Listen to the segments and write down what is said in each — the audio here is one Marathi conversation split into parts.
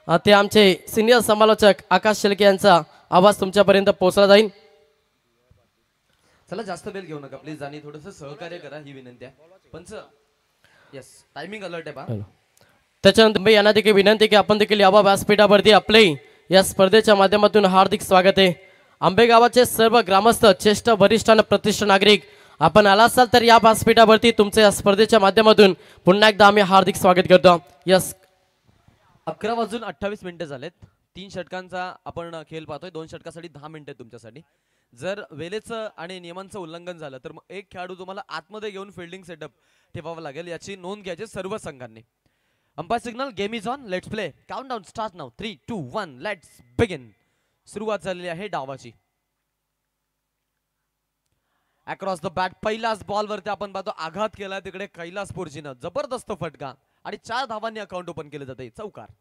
ते आमचे सिनियर समालोचक आकाश शेळके यांचा आवाज तुमच्यापर्यंत पोहोचला जाईल. चला जास्त वेळ घेऊ नका प्लीज आणि थोडंसं सहकार्य करा ही विनंती आहे. पंच यस टायमिंग अलर्ट आहे पहा. त्याच्यानंतर मी यांना देखील विनंती की आपण देखील यावा व्यासपीठावरती आपले या स्पर्धेच्या माध्यमातून हार्दिक स्वागत आहे. आंबेगावाचे सर्व ग्रामस्थ ज्येष्ठ वरिष्ठ आणि प्रतिष्ठित नागरिक आपण आला असाल तर या व्यासपीठावरती तुमच्या या स्पर्धेच्या माध्यमातून पुन्हा एकदा आम्ही हार्दिक स्वागत करतो. यस 11:28 झालेत. 3 षटकांचा आपण खेळ पाहतोय. 2 षटकासाठी 10 मिनिटं तुमच्यासाठी. जर वेळेचं आणि नियमांचं उल्लंघन झालं तर मग एक खेळाडू तुम्हाला आतमध्ये घेऊन फिल्डिंग सेटअप ठेवावा लागेल याची नोंद घ्यायची सर्व संघांनी. Umpire signal game is on let's play countdown start now 3 2 1 let's begin. सुरुवात झालेली आहे डावाची. अक्रॉस द बॅट पहिल्याच बॉल वरती आपण पाहतो आघात केला तिकडे कैलासपूरजीनं जबरदस्त फटका आणि 4 धावांनी अकाउंट ओपन केले जाते. चौकार.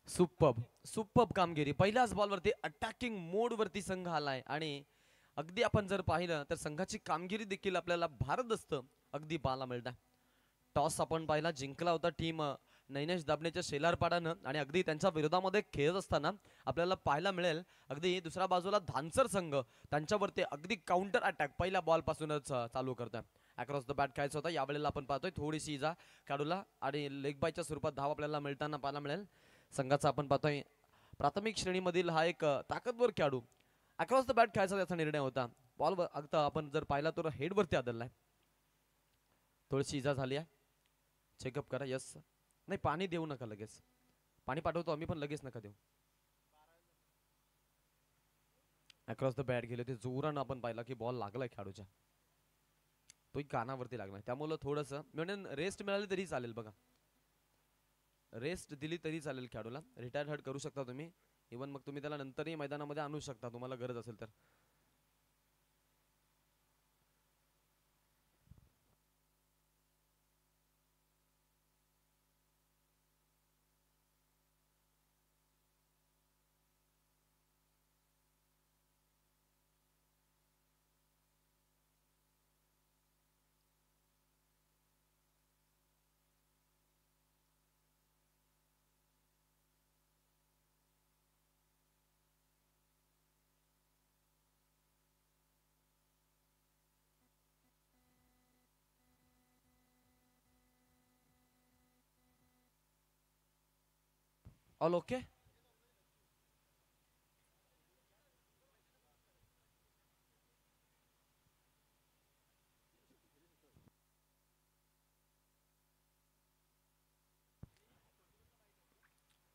सुपर्ब कामगिरी. पहिल्याच बॉल वरती अटॅकिंग मोड वरती संघ आलाय आणि अगदी आपण जर पाहिलं तर संघाची कामगिरी देखील आपल्याला भारदस्त अगदी पाहायला मिळत आहे. टॉस आपण पाहिला जिंकला होता टीम नैनेश दाबणेच्या शेलारपाडानं आणि अगदी त्यांच्या विरोधामध्ये खेळत असताना आपल्याला पाहायला मिळेल अगदी दुसऱ्या बाजूला धानसर संघ त्यांच्यावरती अगदी काउंटर अटॅक पहिल्या बॉल पासूनच चालू करतोय. अक्रॉस द बॅट खेळायचं होता. यावेळेला आपण पाहतोय थोडीशी इजा खेळाडूला आणि लेग बायच्या स्वरूपात धाव आपल्याला मिळताना पाहायला मिळेल. संघाचा आपण पाहतोय प्राथमिक श्रेणीमधील हा एक ताकदवर खेळाडू. अक्रॉस द बॅट खेळायचा त्याचा निर्णय होता. बॉल अगदी आपण जर पाहिला तर हेडवरती आदळलाय. थोडीशी इजा झाली आहे. चेकअप करा. यस नाही पाणी देऊ नका लगेच. पाणी पाठवतो आम्ही पण लगेच नका देऊ. अक्रॉस द बॅट गेले ते जोरानं आपण पाहिला की बॉल लागलाय खेळाडूच्या. तो कानावरती लागलाय त्यामुळे थोडस म्हणून रेस्ट मिळाली तरी चालेल. बघा रेस्ट दिली तरी चालेल खेळाडूला. रिटायर हर्ट करू शकता तुम्ही. इव्हन मग तुम्ही त्याला नंतरही मैदानामध्ये आणू शकता तुम्हाला गरज असेल तर. All okay.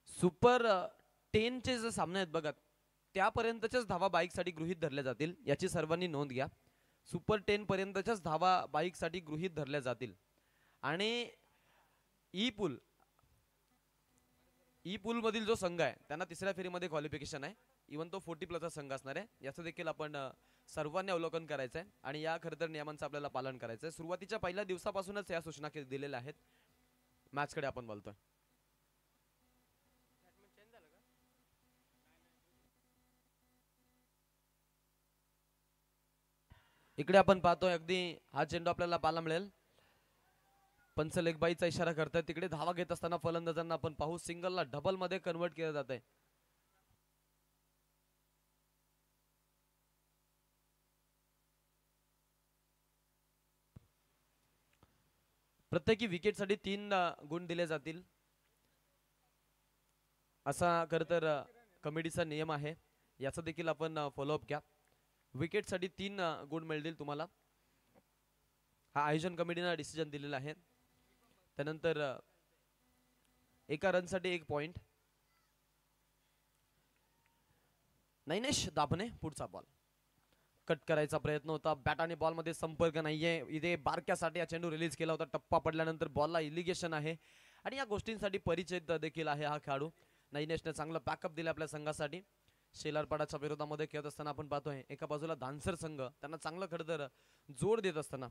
सुपर 10 चे जे सामने आहेत बघा त्यापर्यंतच्याच धावा बाईक साठी गृहीत धरल्या जातील याची सर्वांनी नोंद घ्या. सुपर 10 पर्यंतच्याच धावा बाईक साठी गृहीत धरल्या जातील आणि ई पूल मधील जो संघ आहे त्यांना तिसऱ्या फेरीमध्ये क्वालिफिकेशन आहे. इव्हन तो 40+ संघ असणार आहे. याचं देखील आपण सर्वांनी अवलोकन करायचं आहे आणि या खरं तर नियमांचं आपल्याला पालन करायचं आहे. सुरुवातीच्या पहिल्या दिवसापासूनच या सूचना दिलेल्या आहेत. मॅच कडे आपण बोलतोय. इकडे आपण पाहतोय अगदी हा चेंडू आपल्याला पाहायला मिळेल. पंच लेगबाईचा इशारा करताय. तिकडे धावा घेत असताना फलंदाजांना आपण पाहू सिंगलला डबल मध्ये कन्वर्ट केलं जात आहे. प्रत्येकी विकेटसाठी 3 गुण दिले जातील असा खरं तर कमिटीचा नियम आहे. याचा देखील आपण फॉलोअप घ्या. विकेटसाठी 3 गुण मिळतील तुम्हाला. हा आयोजन कमिटीने डिसिजन दिलेला आहे. त्यानंतर एका रनसाठी 1 पॉइंट. नैनेश दाभणे पुढचा बॉल कट करायचा प्रयत्न होता. बॅट आणि बॉल मध्ये संपर्क नाहीये. इथे बारक्यासाठी हा चेंडू रिलीज केला होता. टप्पा पडल्यानंतर बॉलला इलिगेशन आहे आणि या गोष्टींसाठी परिचय देखील आहे हा खेळाडू. नैनेशने चांगला बॅकअप दिला आपल्या संघासाठी. शेलारपाडाच्या विरोधामध्ये खेळत असताना आपण पाहतोय एका बाजूला धानसर संघ त्यांना चांगलं खरं तर जोड देत असताना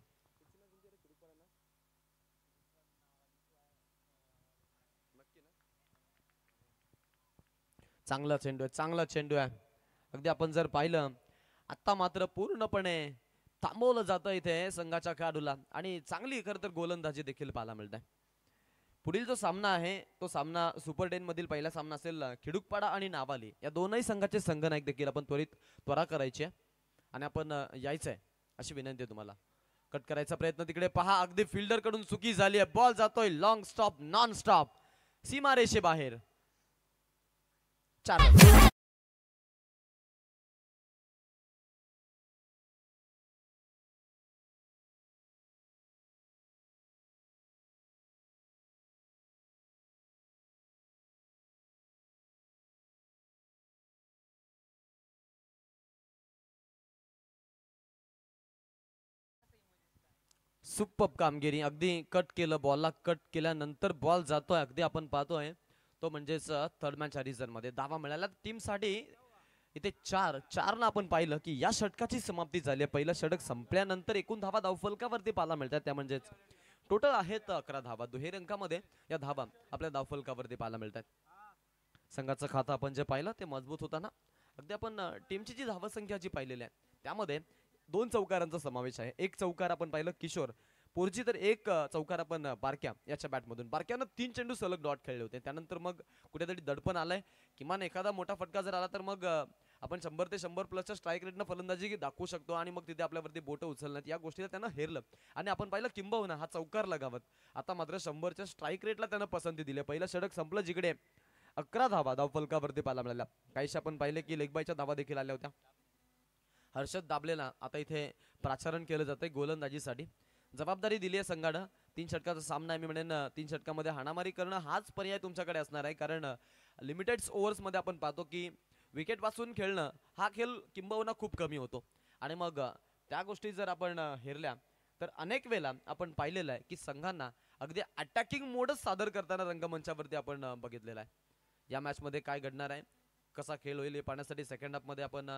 चांगला चेंडू आहे, चांगला चेंडू आहे. अगदी आपण जर पाहिलं आता मात्र पूर्णपणे थांबवलं जातं इथे संघाच्या खेळाडूला आणि चांगली खरं तर गोलंदाजी देखील पाहायला मिळते. पुढील जो सामना आहे तो सामना सुपर 10 मधील पहिला सामना असेल खिडूकपाडा आणि नावाली या दोनही संघाचे संघनायक देखील आपण त्वरा करायची आहे आणि आपण यायचंय अशी विनंती आहे तुम्हाला. कट करायचा प्रयत्न तिकडे पहा, अगदी फिल्डर कडून चुकी झाली आहे. बॉल जातोय लॉंग स्टॉप नॉन स्टॉप सीमारेषे बाहेर. 4 सुपर कामगिरी. अगदी कट केलं, बॉलला कट केल्यानंतर बॉल जातोय. अगदी आपण पाहतोय तो म्हणजेच थर्ड मॅच रिझन मध्ये धावा मिळाल्या टीमसाठी. इथे 4 ना आपण पाहिलं की या षटकाची समाप्ती झाली आहे. पहिलं षटक संपल्यानंतर एकूण धावा धावफलकावरती पाहायला मिळतात. त्या म्हणजेच टोटल आहेत 11 धावा. दुहेरी अंकामध्ये या धावा आपल्या धावफलकावरती पाहायला मिळतात. संघाचं खातं आपण जे पाहिलं ते मजबूत होताना. अगदी आपण टीमची जी धावसंख्या जी पाहिलेली आहे त्यामध्ये 2 चौकारांचा समावेश आहे. एक चौकार आपण पाहिलं किशोर पोरजी, तर एक चौकार आपण बारक्या याच्या बॅटमधून. बारक्यानं 3 चेंडू सलग डॉट खेळले होते. त्यानंतर मग कुठेतरी दडपण आलंय. किमान एखादा मोठा फटका जर आला तर मग आपण 100 ते 100 प्लसच्या स्ट्राईक रेटनं फलंदाजी दाखवू शकतो आणि मग तिथे आपल्यावरती बोटं उचलण्यात या गोष्टीला त्यानं हेरलं आणि आपण पाहिलं किंबहुना हा चौकार लगावत आता मात्र 100च्या स्ट्राईक रेटला त्यानं पसंती दिली. पहिलं षटक संपलं जिकडे 11 धावा धावफलकावरती पाहायला मिळाल्या. काहीशा आपण पाहिले की लेगबायच्या धावा देखील आल्या होत्या. हर्षद दाबलेला आता इथे प्राचारण केलं जातंय गोलंदाजीसाठी. जबाबदारी दिली आहे संघानं. 3 षटकाचा सामना आहे. मी म्हणेन 3 षटकामध्ये हाणामारी करणं हाच पर्याय तुमच्याकडे असणार आहे. कारण लिमिटेड ओव्हर्स मध्ये आपण पाहतो की विकेट पासून खेळणं हा खेळ किंबहुना खूप कमी होतो आणि मग त्या गोष्टी जर आपण हेरल्या तर अनेक वेळा आपण पाहिलेलं आहे की संघांना अगदी अटॅकिंग मोडच सादर करताना रंगमंचावरती आपण बघितलेला आहे. या मॅच मध्ये काय घडणार आहे, कसा खेळ होईल हे पाहण्यासाठी सेकंड हाफ मध्ये आपण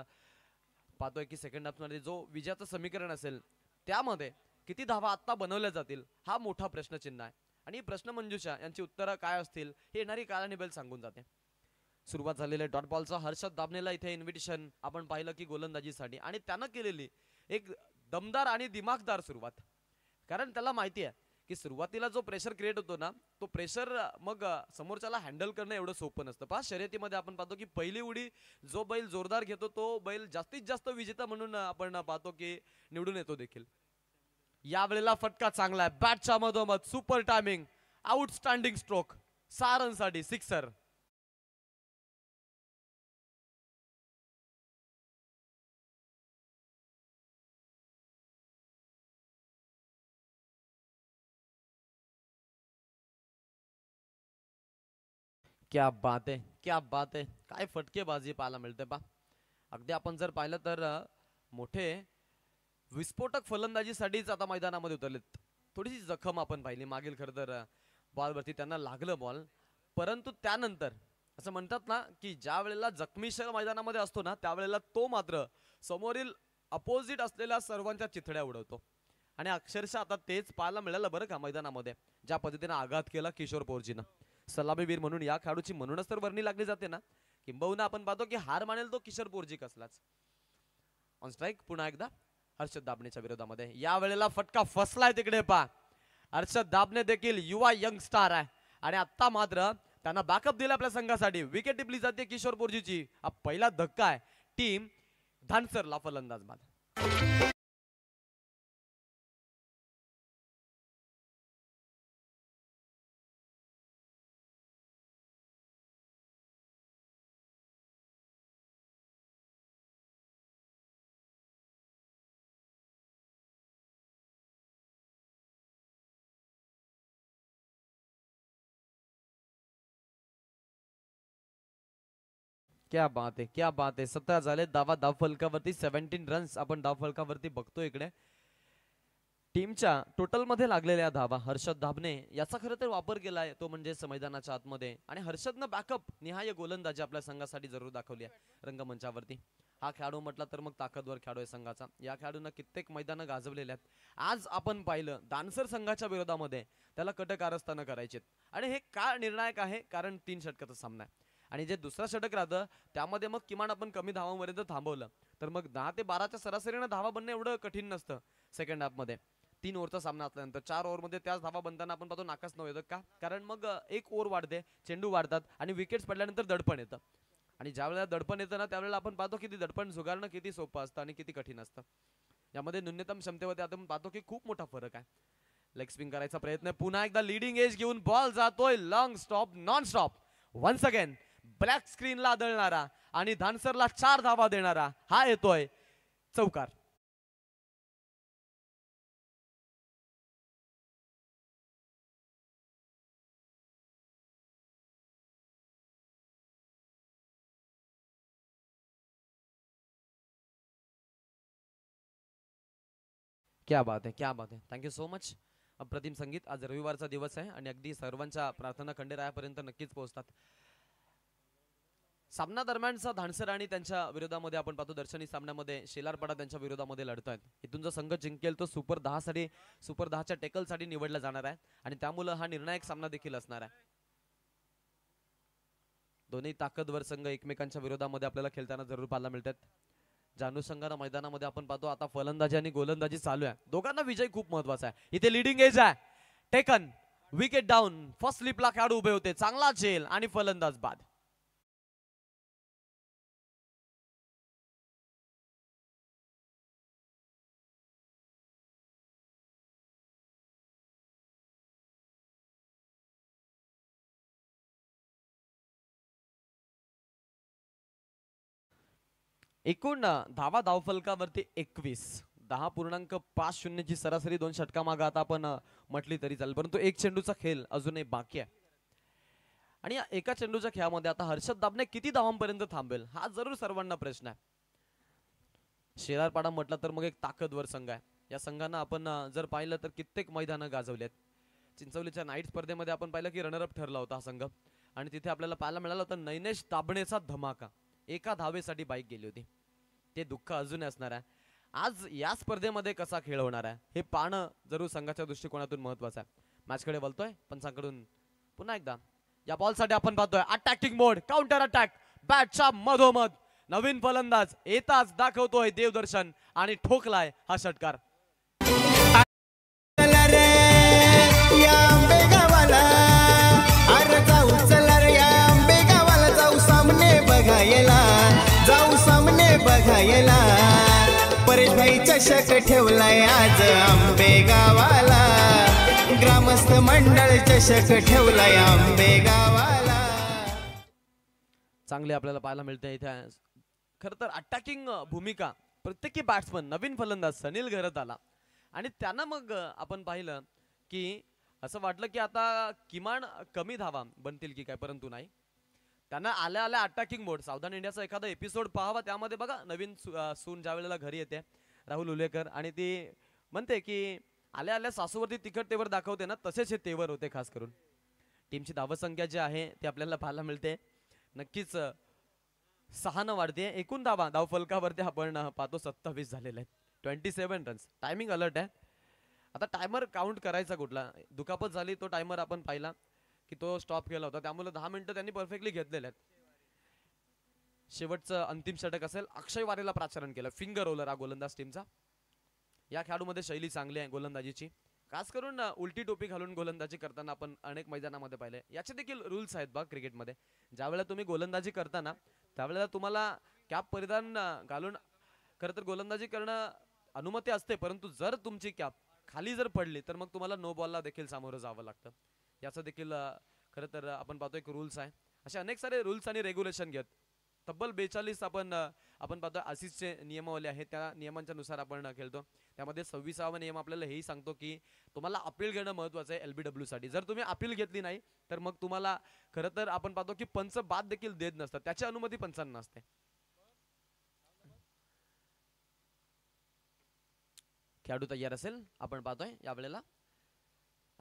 पाहतोय की सेकंड हाफ मध्ये जो विजयाचं समीकरण असेल त्यामध्ये किती धावा आत्ता बनवल्या जातील हा मोठा प्रश्नचिन्ह आहे. आणि प्रश्न मंजुषा यांची उत्तरं काय असतील हे येणारी काळानिबेल सांगून जाते. सुरुवात झालेल्या डॉट बॉलचा हर्षद दाबनेला इथे इन्व्हिटेशन आपण पाहिलं की गोलंदाजीसाठी आणि त्यानं केलेली एक दमदार आणि दिमागदार सुरुवात. कारण त्याला माहिती आहे की सुरुवातीला जो प्रेशर क्रिएट होतो ना तो प्रेशर मग समोरच्याला हँडल करणं एवढं सोपं नसतं. पहा शर्यतीमध्ये आपण पाहतो की पहिली उडी जो बैल जोरदार घेतो तो बैल जास्तीत जास्त विजेता म्हणून आपण पाहतो की निवडून येतो देखील. यावेळेला फटका चांगला आहे बॅटच्या मधोमध. सुपर टायमिंग, आउटस्टँडिंग स्ट्रोक, 6 रनसाठी सिक्सर. क्या बात आहे, क्या बात आहे. काय फटकेबाजी पाहायला मिळते पा. अगदी आपण जर पाहिलं तर मोठे विस्फोटक फलंदाजीसाठीच आता मैदानामध्ये उतरलेत. थोडीशी जखम आपण पाहिली मागील. खरं तर बॉलवरती त्यांना लागलं बॉल, परंतु त्यानंतर असं म्हणतात ना की ज्या वेळेला जखमीशर मैदानामध्ये असतो ना त्यावेळेला तो मात्र समोरील अपोजिट असलेल्या सर्वांच्या चिथड्या उडवतो आणि अक्षरशः आता तेच पाहायला मिळालं बरं का मैदानामध्ये. ज्या पद्धतीने आघात केला किशोर पोरजीनं सलामीवीर म्हणून या खेळाडूची म्हणूनच तर वर्णी लागली जाते ना. किंबहुना आपण पाहतो की हार मानेल तो किशोर पोरजी कसलाच. ऑन स्ट्राईक पुन्हा एकदा हर्षद दाबनेच्या विरोधामध्ये. या वेळेला फटका फसलाय तिकडे पा. हर्षद दाबने देखील युवा यंग स्टार आहे आणि आता मात्र त्यांना बॅकअप दिला आपल्या संघासाठी. विकेट टिपली जाते किशोर पोरजीची. हा पहिला धक्का आहे टीम धानसरला फलंदाज बाद. क्या बात आहे, क्या बात आहे. 17 झाले धावा धाव फलकावरती. 17 रन्स आपण धाव फलकावरती बघतो इकडे. टीमच्या टोटल मध्ये लागलेल्या धावा हर्षद दाबने याचा खरं तर वापर केलाय तो म्हणजे मैदानाच्या आतमध्ये आणि हर्षदनं बॅकअप निहाय गोलंदाजी आपल्या संघासाठी जरूर दाखवली आहे रंगमंचावरती. हा खेळाडू म्हटला तर मग ताकदवर खेळाडू आहे संघाचा. या खेळाडूंना कित्येक मैदानं गाजवलेले आहेत. आज आपण पाहिलं दानसर संघाच्या विरोधामध्ये त्याला कटकारस्थानं करायचे आणि हे का निर्णायक आहे कारण 3 षटकाचा सामना आहे. आणि जे दुसरा षटक राहतं त्यामध्ये मग किमान आपण कमी धावांपर्यंत थांबवलं तर मग 10 ते 12च्या सरासरीनं धावा बनणं एवढं कठीण नसतं सेकंड हाफमध्ये. 3 ओव्हरचा सामना असल्यानंतर 4 ओव्हरमध्ये त्याच धावा बनताना आपण पाहतो नाकाच न येतं का, कारण मग 1 ओव्हर वाढते, चेंडू वाढतात आणि विकेट्स पडल्यानंतर दडपण येतं. आणि ज्या वेळेला दडपण येतं ना त्यावेळेला आपण पाहतो की दडपण झुगारणं किती सोपं असतं आणि किती कठीण असतं. यामध्ये न्यूनतम क्षमतेवरती आपण पाहतो की खूप मोठा फरक आहे. लेग स्पिन करायचा प्रयत्न, पुन्हा एकदा लीडिंग एज घेऊन बॉल जातोय long stop non stop. Once again black स्क्रीनला आदळणारा आणि धानसरला 4 धावा देणारा हा येतोय चौकार. क्या बात है, क्या बात है. Thank you so much. अप्रतिम संगीत. आज रविवारचा दिवस आहे आणि अगदी सर्वांच्या प्रार्थना खंडेरायापर्यंत नक्कीच पोहोचतात. सामना दरम्यानचा धानसर आणि त्यांच्या विरोधामध्ये आपण पाहतो दर्शनी सामन्यामध्ये शेलारपाडा त्यांच्या विरोधामध्ये लढतायत. इथून जो संघ जिंकेल तो सुपर 10 साठी सुपर 10च्या टेकल साठी निवडला जाणार आहे आणि त्यामुळे हा निर्णायक सामना देखील असणार आहे. दोन्ही ताकदवर संघ एकमेकांच्या विरोधामध्ये आपल्याला खेळताना जरूर पाहायला मिळतात. ज्या अनुषंगाने मैदानामध्ये आपण पाहतो आता फलंदाजी आणि गोलंदाजी चालू आहे. दोघांना विजय खूप महत्वाचा आहे. इथे लीडिंग एज आहे, टेकन, विकेट डाऊन, फर्स्ट स्लिपला खेळाडू उभे होते, चांगला झेल आणि फलंदाज बाद. एकूण धावा धावफलकावरती 21, 10.50 ची सरासरी 2 षटका मागे आता आपण म्हटली तरी चालेल, परंतु एक चेंडूचा खेळ अजूनही बाकी आहे. आणि या एका चेंडूच्या खेळामध्ये आता हर्षद दाबणे किती धावांपर्यंत थांबेल हा जरूर सर्वांना प्रश्न आहे. शेलारपाडा म्हटलं तर मग एक ताकदवर संघ आहे. या संघानं आपण जर पाहिलं तर कित्येक मैदानं गाजवलेत. चिंचवलीच्या नाईट स्पर्धेमध्ये आपण पाहिलं की रनरअप ठरला होता हा संघ आणि तिथे आपल्याला पाहायला मिळालं होतं नैनेश दाबणेचा धमाका. एका धावेसाठी बाईक गेली होती. ते दुःख अजूनही असणार आहे. आज या स्पर्धेमध्ये कसा खेळ होणार आहे हे पाहणं जरूर संघाच्या दृष्टिकोनातून महत्वाचं आहे. मॅचकडे बोलतोय पंचांकडून पुन्हा एकदा या बॉलसाठी आपण पाहतोय अटॅकिंग मोड, काउंटर अटॅक, बॅटच्या मधोमध नवीन फलंदाज येताच दाखवतोय देवदर्शन आणि ठोकलाय हा षटकार. जाऊ सामने बघायला परेश भाई चषक ठेवलाय आज आंबेगावाला, ग्रामस्थ मंडळ चषक ठेवलाय आंबेगावाला. चांगले आपल्याला पाहायला मिळते इथे. खर तर अटॅकिंग भूमिका प्रत्येकी बॅट्समन नवीन फलंदाज सनील घरत आला आणि त्यांना मग आपण पाहिलं की असं वाटलं की आता किमान कमी धावा बनतील की काय, परंतु नाही. त्यांना आल्या आल्या अटॅकिंग मोड. सावधान इंडियाचा एखादा एपिसोड पाहावा, त्यामध्ये बघा नवीन सून ज्या वेळेला घरी येते राहुल उलेकर आणि ती म्हणते की आल्या आल्या सासूवरती तिखट तेवर दाखवते ना, तसेच हे तेवर होते. खास करून टीमची धावसंख्या जी आहे ती आपल्याला पाहायला मिळते नक्कीच 6 वाढते. एकूण धाव फलकावरती आपण पाहतो 27 झालेले आहेत, 27 रन्स. टायमिंग अलर्ट आहे. आता टायमर काउंट करायचा कुठला, दुखापत झाली तो टायमर आपण पाहिला की तो स्टॉप केला होता, त्यामुळे 10 मिनिटं त्यांनी परफेक्टली घेतलेले आहेत. शेवटचं अंतिम षटक असेल. अक्षय वारेला प्राचारण केलं, फिंगर रोलर हा गोलंदाज टीमचा. या खेळाडूमध्ये शैली चांगली आहे गोलंदाजीची, खास करून उलटी टोपी घालून गोलंदाजी करताना आपण अनेक मैदानामध्ये पाहिले. याचे देखील रूल्स आहेत बघ क्रिकेटमध्ये. ज्यावेळेला तुम्ही गोलंदाजी करताना त्यावेळेला तुम्हाला कॅप परिधान घालून खरं तर गोलंदाजी करणं अनुमती असते, परंतु जर तुमची कॅप खाली जर पडली तर मग तुम्हाला नो बॉलला देखील सामोरं जावं लागतं. याचं देखील खरं तर आपण पाहतो एक रूल्स आहे. असे अनेक सारे रूल्स आणि रेग्युलेशन घेत तब्बल 42 आपण पाहतो आसिसचे नियमावली आहेत, त्या नियमांच्या नुसार आपण खेळतो. त्यामध्ये 26वा नियम आपल्याला हेही सांगतो की तुम्हाला अपील घेणं महत्वाचं आहे LBW साठी. जर तुम्ही अपील घेतली नाही तर मग तुम्हाला खरं तर आपण पाहतो की पंच बाद देखील देत नसतात, त्याची अनुमती पंचांना असते. खेळाडू तयार असेल. आपण पाहतोय यावेळेला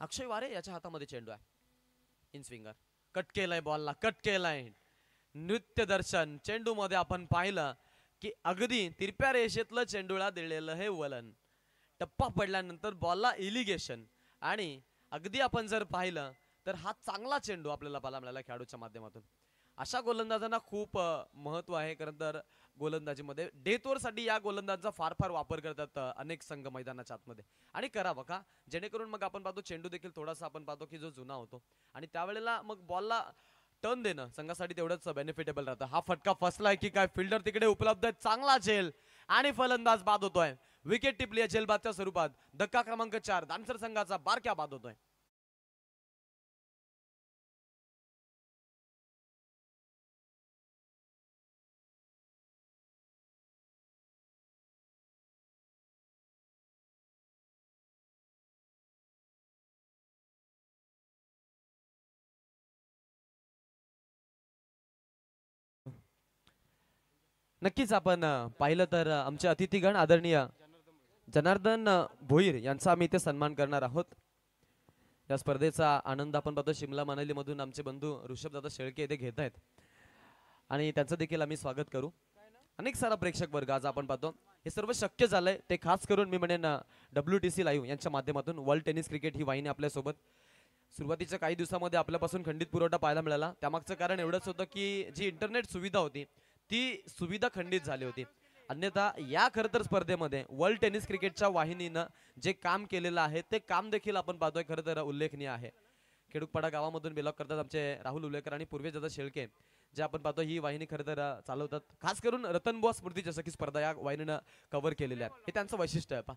अक्षय वारे याच्या हातामध्ये चेंडू आहे. इन स्विंगर कट केलाय, बॉलला कट केलाय. नृत्य दर्शन चेंडू मध्ये आपण पाहिलं की अगदी तिरप्या रेषेतलं चेंडूला दिलेलं हे वलन. टप्पा पडल्यानंतर बॉलला इलिगेशन आणि अगदी आपण जर पाहिलं तर हा चांगला चेंडू आपल्याला पाहायला मिळाला खेळाडूच्या माध्यमातून. अशा गोलंदाजांना खूप महत्व आहे. कारण तर गोलंदाजीमध्ये डेथ ओव्हर साठी या गोलंदाजांचा फार फार वापर करतात अनेक संघ मैदानाच्या आतमध्ये, आणि करावं का, जेणेकरून मग आपण पाहतो चेंडू देखील थोडासा आपण पाहतो की जो जुना होतो आणि त्यावेळेला मग बॉलला टर्न देणं संघासाठी तेवढंच बेनिफिटेबल राहतं. हा फटका फसलाय की काय, फिल्डर तिकडे उपलब्ध आहे, चांगला झेल आणि फलंदाज बाद होतोय. विकेट टिपली आहे झेलबादच्या स्वरूपात. धक्का क्रमांक 4 दानसर संघाचा बारक्या बाद होतोय. नक्कीच आपण पाहिलं तर आमचे अतिथीगण आदरणीय जनार्दन भोईर यांचा आम्ही इथे सन्मान करणार आहोत. या स्पर्धेचा आनंद आपण पाहतो शिमला मनाली मधून आमचे बंधू ऋषभदादा शेळके इथे घेत आहेत आणि त्यांचं देखील आम्ही स्वागत करू. अनेक सारा प्रेक्षक वर्ग आज आपण पाहतो. हे सर्व शक्य झालंय ते खास करून मी म्हणेन WTC लाईव्ह यांच्या माध्यमातून. वर्ल्ड टेनिस क्रिकेट ही वाहिनी आपल्यासोबत सुरुवातीच्या काही दिवसामध्ये आपल्यापासून खंडित पुरवठा पाहायला मिळाला. त्यामागचं कारण एवढंच होतं की जी इंटरनेट सुविधा होती ती सुविधा खंडित झाली होती. अन्यथा या खरं तर स्पर्धेमध्ये वर्ल्ड टेनिस क्रिकेटच्या वाहिनीनं जे काम केलेलं आहे ते काम देखील आपण पाहतोय खरं तर उल्लेखनीय आहे. खेडूकपाडा गावामधून बिलॉग करतात आमचे राहुल उल्लेकर आणि पूर्वेशदादा शेळके, जे आपण पाहतो ही वाहिनी खरं तर चालवतात. खास करून रतनबुवा स्मृती चषक ही स्पर्धा या वाहिनीनं कव्हर केलेली आहे. हे त्यांचं वैशिष्ट्य आहे.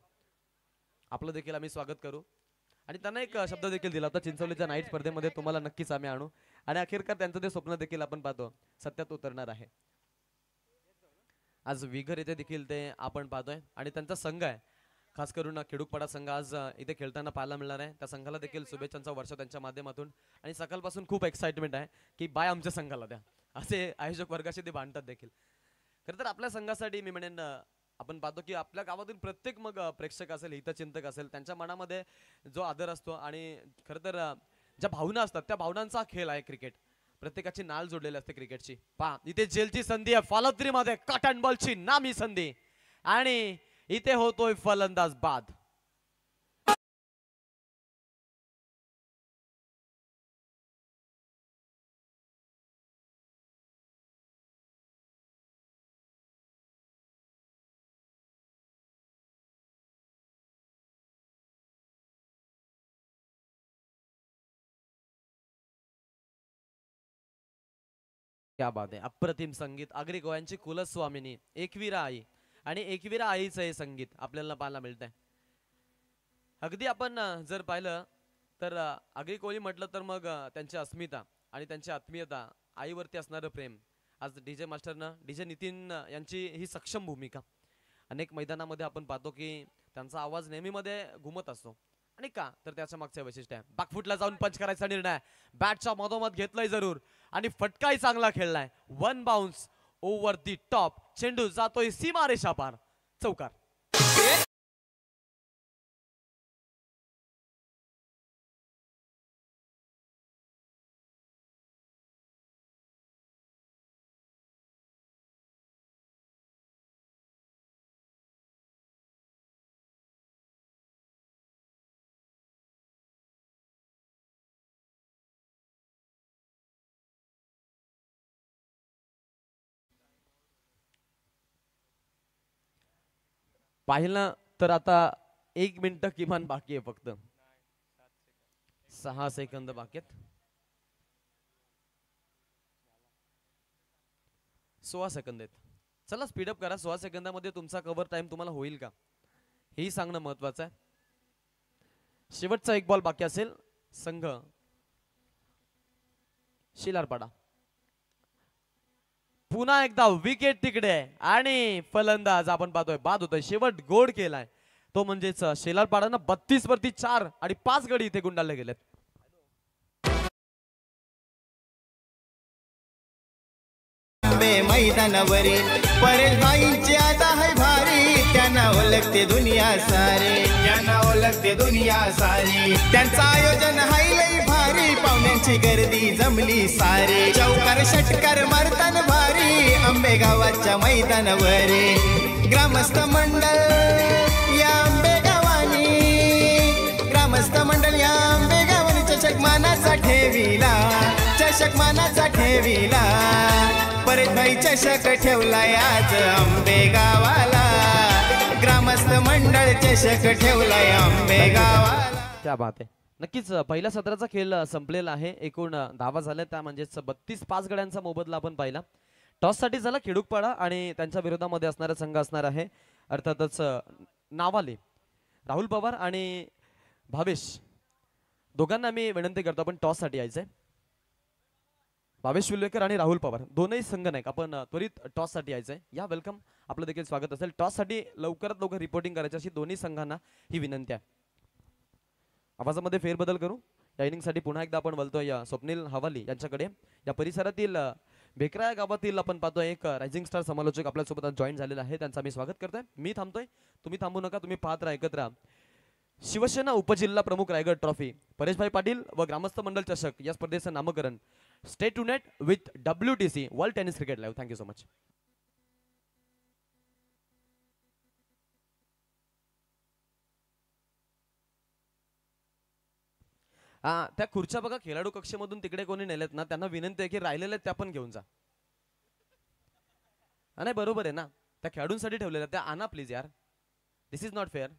आपलं देखील आम्ही स्वागत करू आणि त्यांना एक शब्द देखील दिला होता, चिंचवलीच्या नाईट स्पर्धेमध्ये तुम्हाला नक्कीच आम्ही आणू, आणि अखेरकार त्यांचं ते स्वप्न देखील आपण पाहतो सत्यात उतरणार आहे. आज विघर येथे देखील ते आपण पाहतोय आणि त्यांचा संघ आहे, खास करून खेडूकपाडा संघ आज इथे खेळताना पाहायला मिळणार आहे. त्या संघाला देखील शुभेच्छांचा वर्ष त्यांच्या माध्यमातून, आणि सकाळपासून खूप एक्साइटमेंट आहे की बाय आमच्या संघाला द्या, असे आयोजक वर्गाशी ते भांडतात देखील. खरं तर आपल्या संघासाठी मी म्हणेन आपण पाहतो की आपल्या गावातून प्रत्येक मग प्रेक्षक असेल, हितचिंतक असेल, त्यांच्या मनामध्ये जो आदर असतो आणि खरं तर ज्या भावना असतात त्या भावनांचा खेळ आहे क्रिकेट. प्रत्येकाची नाळ जोडलेली असते क्रिकेटची. पहा इथे जेलची संधी आहे, फॉलोथ्रीमध्ये कट अँड बॉलची नामी संधी, आणि इथे होतोय फलंदाज बाद. क्या बात आहे, अप्रतिम संगीत. आगरी गोव्यांची कुलस्वामिनी एकविरा आई, आणि एकविरा आईचं हे संगीत आपल्याला पाहायला मिळत आहे. अगदी आपण जर पाहिलं तर आगरी कोळी म्हटलं तर मग त्यांची अस्मिता आणि त्यांची आत्मीयता, आईवरती असणारं प्रेम. आज डीजे मास्टरनं, डीजे नितीन यांची ही सक्षम भूमिका. अनेक मैदानामध्ये आपण पाहतो की त्यांचा आवाज नेहमीमध्ये घुमत असतो, आणि का तर त्याच्या मागचं वैशिष्ट्य आहे. बॅकफुटला जाऊन पंच करायचा निर्णय, बॅटच्या मधोमध घेतलाय जरूर, आणि फटकाही चांगला खेळलाय. वन बाउन्स ओव्हर दी टॉप, चेंडू जातोय सीमारेषा पार, चौकार. पाहिलं तर आता 1 मिनिट किमान बाकी आहे, फक्त 6 सेकंद बाकी आहेत. 16 सेकंद आहेत. चला स्पीडअप करा. 16 सेकंदामध्ये तुमचा कव्हर टाइम तुम्हाला होईल का हेही सांगणं महत्वाचं आहे. शेवटचा 1 बॉल बाकी असेल. संघ शिलारपाडा पुन्हा एकदा विकेट तिकडे, आणि फलंदाज आपण पाहतोय बाद होतोय. शेवट गोड केलाय तो म्हणजेच शेलारपाडानं 32 वरती 4 आणि 5 गडी इथे गुंडाळले गेलेत. मैदानावरी परेश भाईंची आता है भारी, त्यांना ओळखते दुनिया सारी, त्यांना ओळखते दुनिया सारी. त्यांचं आयोजन हाय लई भारी, पाहुण्यांची गर्दी जमली सारी. चौकार षटकार मारताना भारी, आंबेगावाच्या मैदानावरी. ग्रामस्थ मंडळ या आंबेगावानी, ग्रामस्थ मंडळ या आंबेगावानी चषक मानाचा ठेविला, चषक मानाचा ठेविला. परेशाई चषक ठेवलाय आज आंबे गावाला, ग्रामस्थ मंडळ चषक ठेवलाय आंबे गावाला. क्या बात आहे. नक्कीच पहिल्या सत्राचा खेळ संपलेला आहे. एकूण धावा झाल्या त्या म्हणजेच 32-5 गड्यांचा मोबदला आपण पाहिला. टॉस साठी झाला खिडूकपाडा आणि त्यांच्या विरोधामध्ये असणारा संघ असणार आहे अर्थातच नावाले. राहुल पवार आणि भावेश दोघांना मी विनंती करतो आपण टॉस साठी यायचंय. भावेश विल्वेकर आणि राहुल पवार दोनही संघ नाही आपण त्वरित टॉस साठी यायचंय. या वेलकम, आपलं देखील स्वागत असेल. टॉस साठी लवकरात लवकर रिपोर्टिंग करायची अशी दोन्ही संघांना ही विनंती आहे. आवाजामध्ये फेरबदल करू. या इनिंगसाठी पुन्हा एकदा आपण बोलतोय स्वप्नील हवाली यांच्याकडे. या परिसरातील बेकरा या गावातील आपण पाहतोय एक रायझिंग स्टार समालोचक आपल्यासोबत जॉईन झालेला आहे. त्यांचा मी स्वागत करतोय. मी थांबतोय, तुम्ही थांबू नका, तुम्ही पाहत राहा, ऐकत राहा. शिवसेना उपजिल्हा प्रमुख रायगड ट्रॉफी, परेशभाई पाटील व ग्रामस्थ मंडळ चषक या स्पर्धेचं नामकरण. Stay tuned with WTC world tennis cricket live. Thank you so much. हा, त्या खुर्च्या बघा खेळाडू कक्षेमधून तिकडे कोणी नेलेत ना, त्यांना विनंती आहे की राहिलेले त्या पण घेऊन जा. नाही बरोबर आहे ना, त्या खेळाडूंसाठी ठेवलेल्या त्या आणा प्लीज यार. दिस इज नॉट फेअर.